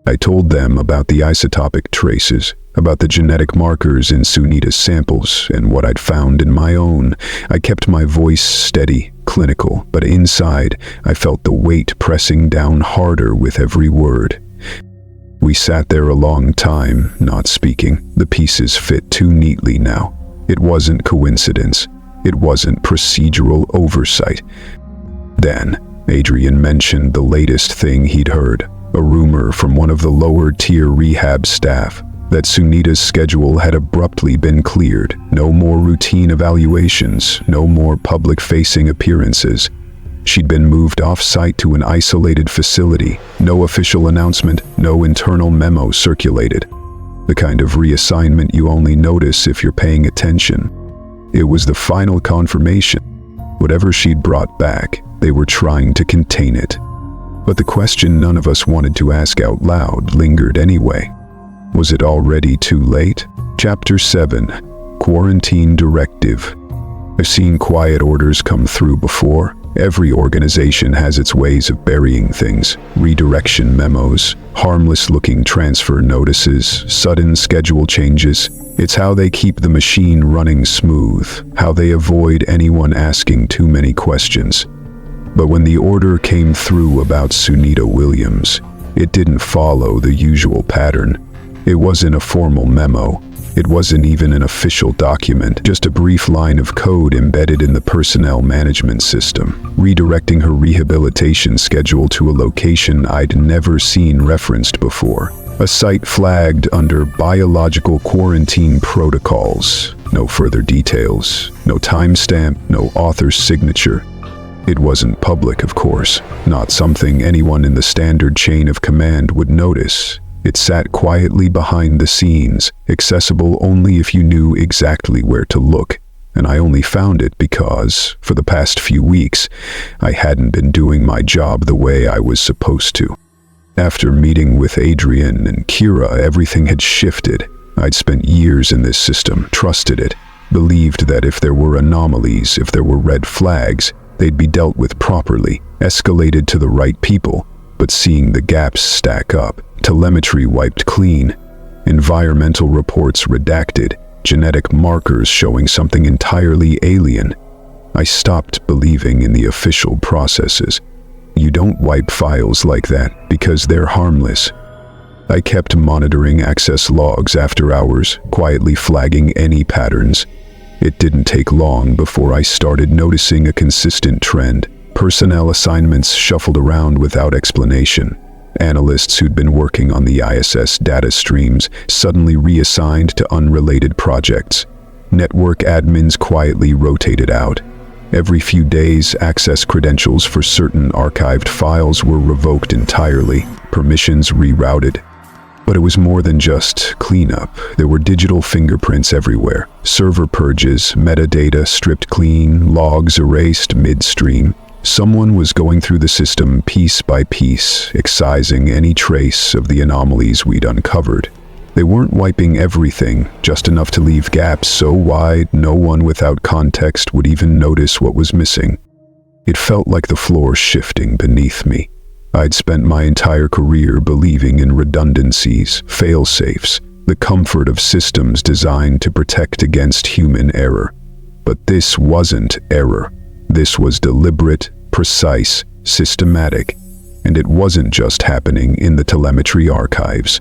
I told them about the isotopic traces, about the genetic markers in Sunita's samples, and what I'd found in my own. I kept my voice steady, clinical, but inside, I felt the weight pressing down harder with every word. We sat there a long time, not speaking. The pieces fit too neatly now. It wasn't coincidence. It wasn't procedural oversight. Then, Adrian mentioned the latest thing he'd heard, a rumor from one of the lower-tier rehab staff, that Sunita's schedule had abruptly been cleared. No more routine evaluations, no more public-facing appearances. She'd been moved off-site to an isolated facility. No official announcement, no internal memo circulated. The kind of reassignment you only notice if you're paying attention. It was the final confirmation. Whatever she'd brought back, they were trying to contain it. But the question none of us wanted to ask out loud lingered anyway. Was it already too late? Chapter 7. Quarantine Directive. I've seen quiet orders come through before. Every organization has its ways of burying things. Redirection memos, harmless-looking transfer notices, sudden schedule changes. It's how they keep the machine running smooth, how they avoid anyone asking too many questions. But when the order came through about Sunita Williams, it didn't follow the usual pattern. It wasn't a formal memo. It wasn't even an official document, just a brief line of code embedded in the personnel management system, redirecting her rehabilitation schedule to a location I'd never seen referenced before. A site flagged under biological quarantine protocols. No further details, no timestamp, no author's signature. It wasn't public, of course, not something anyone in the standard chain of command would notice. It sat quietly behind the scenes, accessible only if you knew exactly where to look. And I only found it because, for the past few weeks, I hadn't been doing my job the way I was supposed to. After meeting with Adrian and Kira, everything had shifted. I'd spent years in this system, trusted it, believed that if there were anomalies, if there were red flags, they'd be dealt with properly, escalated to the right people. But seeing the gaps stack up, telemetry wiped clean, environmental reports redacted, genetic markers showing something entirely alien, I stopped believing in the official processes. You don't wipe files like that because they're harmless. I kept monitoring access logs after hours, quietly flagging any patterns. It didn't take long before I started noticing a consistent trend. Personnel assignments shuffled around without explanation. Analysts who'd been working on the ISS data streams suddenly reassigned to unrelated projects. Network admins quietly rotated out. Every few days, access credentials for certain archived files were revoked entirely, permissions rerouted. But it was more than just cleanup. There were digital fingerprints everywhere. Server purges, metadata stripped clean, logs erased midstream. Someone was going through the system piece by piece, excising any trace of the anomalies we'd uncovered. They weren't wiping everything, just enough to leave gaps so wide no one without context would even notice what was missing. It felt like the floor shifting beneath me. I'd spent my entire career believing in redundancies, fail-safes, the comfort of systems designed to protect against human error. But this wasn't error. This was deliberate, precise, systematic, and it wasn't just happening in the telemetry archives.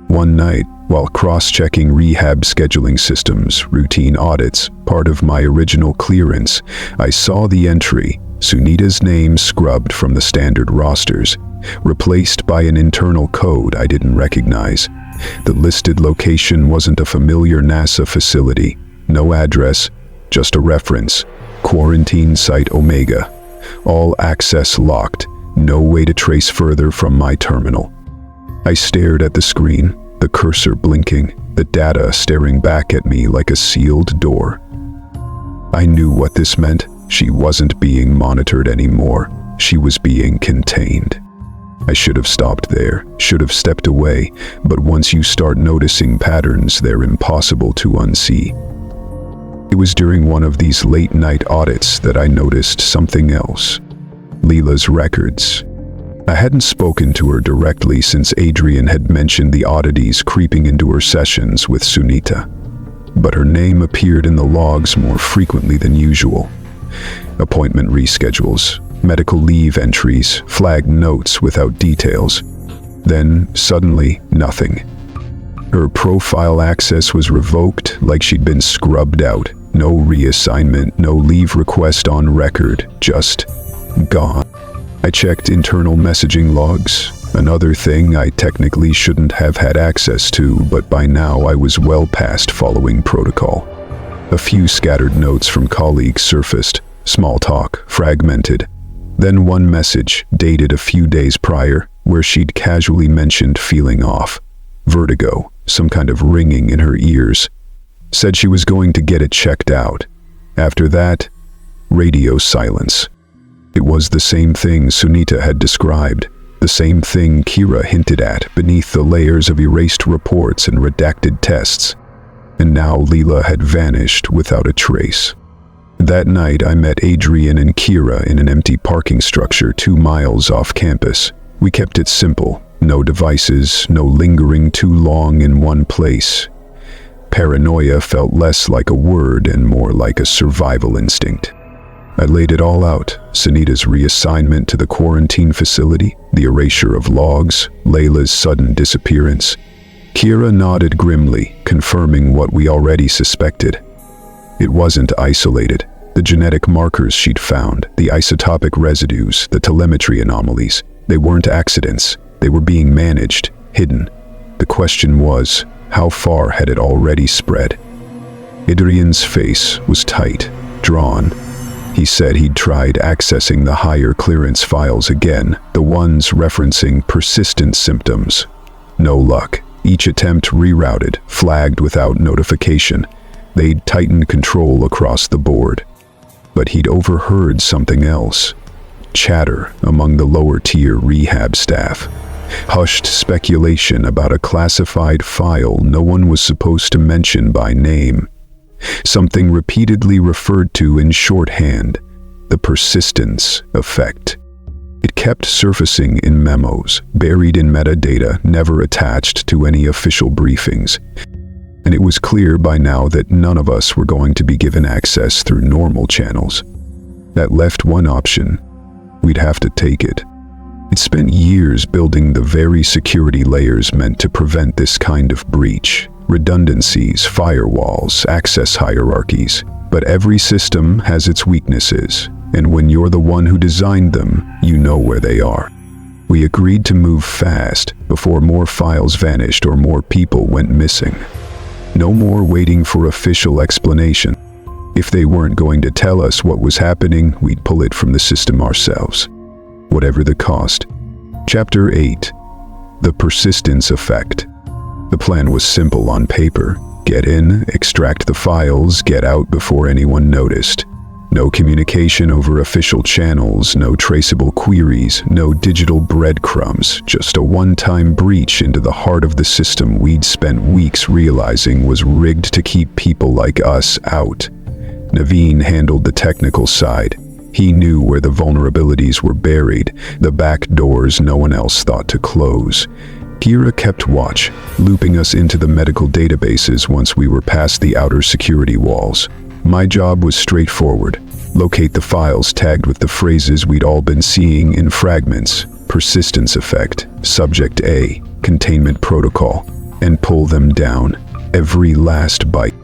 One night, while cross-checking rehab scheduling systems, routine audits, part of my original clearance, I saw the entry, Sunita's name scrubbed from the standard rosters, replaced by an internal code I didn't recognize. The listed location wasn't a familiar NASA facility, no address, just a reference. Quarantine Site Omega. All access locked, no way to trace further from my terminal. I stared at the screen, the cursor blinking, the data staring back at me like a sealed door. I knew what this meant. She wasn't being monitored anymore. She was being contained. I should have stopped there, should have stepped away, but once you start noticing patterns, they're impossible to unsee. It was during one of these late-night audits that I noticed something else. Leela's records. I hadn't spoken to her directly since Adrian had mentioned the oddities creeping into her sessions with Sunita. But her name appeared in the logs more frequently than usual. Appointment reschedules, medical leave entries, flagged notes without details. Then, suddenly, nothing. Her profile access was revoked like she'd been scrubbed out. No reassignment, no leave request on record, just gone. I checked internal messaging logs, another thing I technically shouldn't have had access to, but by now I was well past following protocol. A few scattered notes from colleagues surfaced, small talk, fragmented. Then one message, dated a few days prior, where she'd casually mentioned feeling off. Vertigo, some kind of ringing in her ears. Said she was going to get it checked out. After that, radio silence. It was the same thing Sunita had described, the same thing Kira hinted at beneath the layers of erased reports and redacted tests. And now Leela had vanished without a trace. That night I met Adrian and Kira in an empty parking structure 2 miles off campus. We kept it simple, no devices, no lingering too long in one place. Paranoia felt less like a word and more like a survival instinct. I laid it all out, Sunita's reassignment to the quarantine facility, the erasure of logs, Layla's sudden disappearance. Kira nodded grimly, confirming what we already suspected. It wasn't isolated. The genetic markers she'd found, the isotopic residues, the telemetry anomalies, they weren't accidents. They were being managed, hidden. The question was, how far had it already spread? Adrian's face was tight, drawn. He said he'd tried accessing the higher clearance files again, the ones referencing persistent symptoms. No luck. Each attempt rerouted, flagged without notification. They'd tightened control across the board. But he'd overheard something else. Chatter among the lower-tier rehab staff. Hushed speculation about a classified file no one was supposed to mention by name. Something repeatedly referred to in shorthand, the persistence effect. It kept surfacing in memos, buried in metadata, never attached to any official briefings. And it was clear by now that none of us were going to be given access through normal channels. That left one option. We'd have to take it. It spent years building the very security layers meant to prevent this kind of breach. Redundancies, firewalls, access hierarchies. But every system has its weaknesses, and when you're the one who designed them, you know where they are. We agreed to move fast before more files vanished or more people went missing. No more waiting for official explanation. If they weren't going to tell us what was happening, we'd pull it from the system ourselves. Whatever the cost. Chapter 8. The Persistence Effect. The plan was simple on paper. Get in, extract the files, get out before anyone noticed. No communication over official channels, no traceable queries, no digital breadcrumbs, just a one-time breach into the heart of the system we'd spent weeks realizing was rigged to keep people like us out. Naveen handled the technical side. He knew where the vulnerabilities were buried, the back doors no one else thought to close. Kira kept watch, looping us into the medical databases once we were past the outer security walls. My job was straightforward. Locate the files tagged with the phrases we'd all been seeing in fragments. Persistence effect, subject A, containment protocol, and pull them down. Every last byte.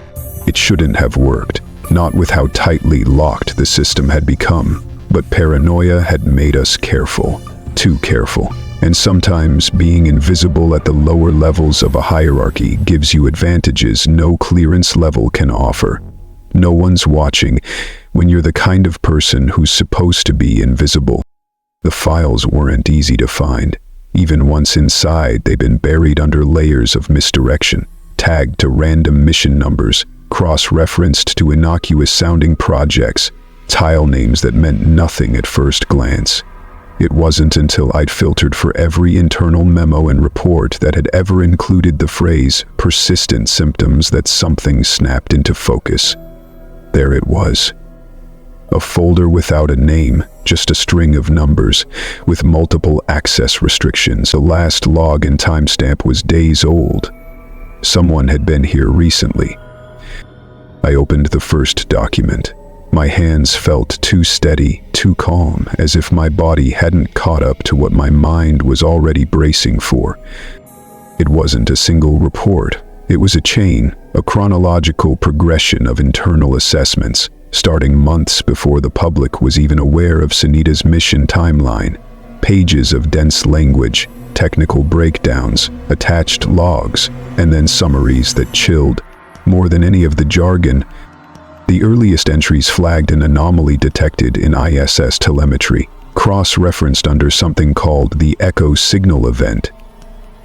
It shouldn't have worked, not with how tightly locked the system had become, but paranoia had made us careful, too careful. And sometimes being invisible at the lower levels of a hierarchy gives you advantages no clearance level can offer. No one's watching when you're the kind of person who's supposed to be invisible. The files weren't easy to find. Even once inside, they'd been buried under layers of misdirection, tagged to random mission numbers, cross-referenced to innocuous-sounding projects, tile names that meant nothing at first glance. It wasn't until I'd filtered for every internal memo and report that had ever included the phrase persistent symptoms that something snapped into focus. There it was. A folder without a name, just a string of numbers, with multiple access restrictions. The last log and timestamp was days old. Someone had been here recently. I opened the first document. My hands felt too steady, too calm, as if my body hadn't caught up to what my mind was already bracing for. It wasn't a single report. It was a chain, a chronological progression of internal assessments, starting months before the public was even aware of Sunita's mission timeline. Pages of dense language, technical breakdowns, attached logs, and then summaries that chilled. More than any of the jargon, the earliest entries flagged an anomaly detected in ISS telemetry. cross-referenced under something called the echo signal event.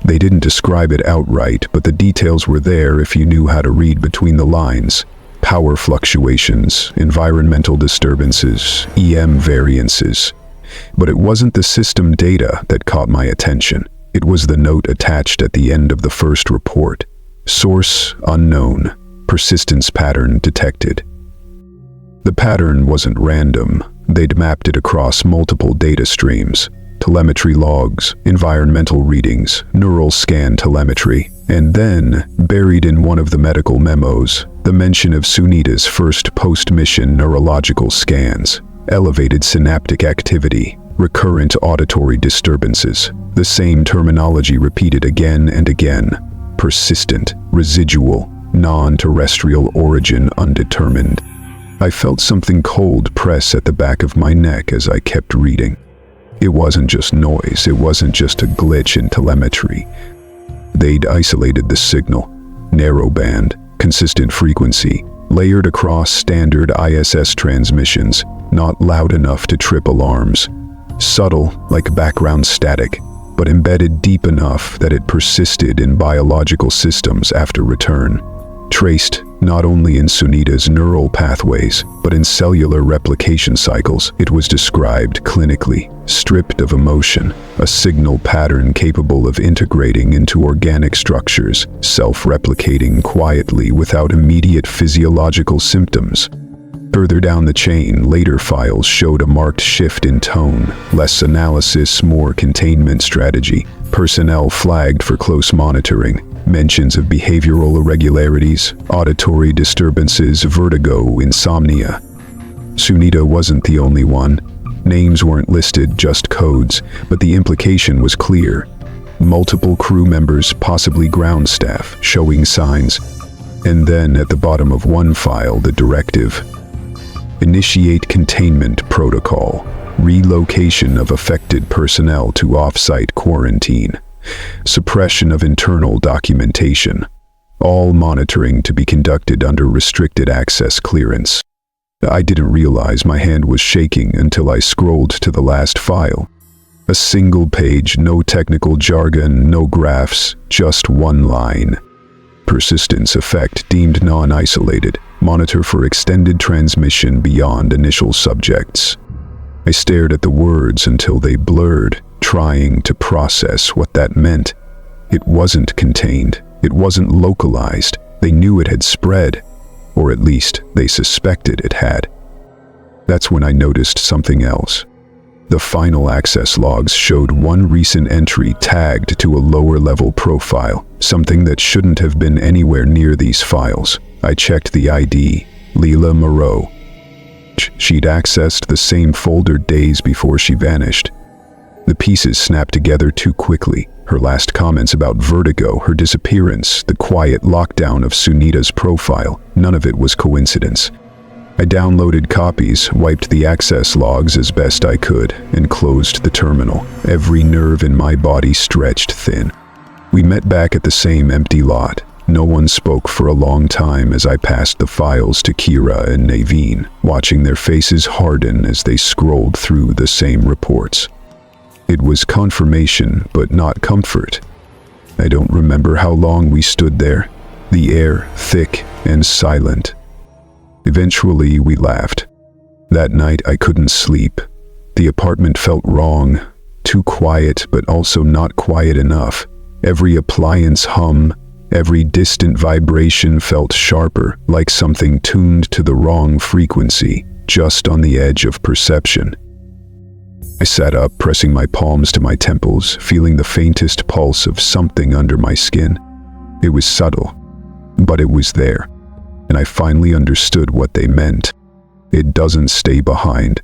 They didn't describe it outright, but the details were there if you knew how to read between the lines. Power fluctuations, environmental disturbances, EM variances. But it wasn't the system data that caught my attention. It was the note attached at the end of the first report. Source unknown. Persistence pattern detected. The pattern wasn't random. They'd mapped it across multiple data streams. Telemetry logs, environmental readings, neural scan telemetry, and then, buried in one of the medical memos, the mention of Sunita's first post-mission neurological scans, elevated synaptic activity, recurrent auditory disturbances, the same terminology repeated again and again, persistent, residual, non-terrestrial origin undetermined. I felt something cold press at the back of my neck as I kept reading. It wasn't just noise, it wasn't just a glitch in telemetry. They'd isolated the signal, narrowband, consistent frequency, layered across standard ISS transmissions, not loud enough to trip alarms. Subtle, like background static, but embedded deep enough that it persisted in biological systems after return. Traced not only in Sunita's neural pathways, but in cellular replication cycles. It was described clinically, stripped of emotion, a signal pattern capable of integrating into organic structures, self-replicating quietly without immediate physiological symptoms. Further down the chain, later files showed a marked shift in tone, less analysis, more containment strategy. Personnel flagged for close monitoring, mentions of behavioral irregularities, auditory disturbances, vertigo, insomnia. Sunita wasn't the only one. Names weren't listed, just codes, but the implication was clear. Multiple crew members, possibly ground staff, showing signs. And then at the bottom of one file, the directive. Initiate containment protocol. Relocation of affected personnel to off-site quarantine. Suppression of internal documentation. All monitoring to be conducted under restricted access clearance. I didn't realize my hand was shaking until I scrolled to the last file. A single page, no technical jargon, no graphs, just one line. Persistence effect deemed non-isolated. Monitor for extended transmission beyond initial subjects. I stared at the words until they blurred, trying to process what that meant. It wasn't contained. It wasn't localized. They knew it had spread, or at least they suspected it had. That's when I noticed something else. The final access logs showed one recent entry tagged to a lower-level profile, something that shouldn't have been anywhere near these files. I checked the ID, Leela Moreau. She'd accessed the same folder days before she vanished. The pieces snapped together too quickly. Her last comments about vertigo, her disappearance, the quiet lockdown of Sunita's profile, none of it was coincidence. I downloaded copies, wiped the access logs as best I could, and closed the terminal. Every nerve in my body stretched thin. We met back at the same empty lot. No one spoke for a long time as I passed the files to Kira and Naveen, watching their faces harden as they scrolled through the same reports. It was confirmation, but not comfort. I don't remember how long we stood there, the air thick and silent. Eventually, we laughed. That night, I couldn't sleep. The apartment felt wrong, too quiet, but also not quiet enough. Every appliance hum, every distant vibration felt sharper, like something tuned to the wrong frequency, just on the edge of perception. I sat up, pressing my palms to my temples, feeling the faintest pulse of something under my skin. It was subtle, but it was there, and I finally understood what they meant. It doesn't stay behind.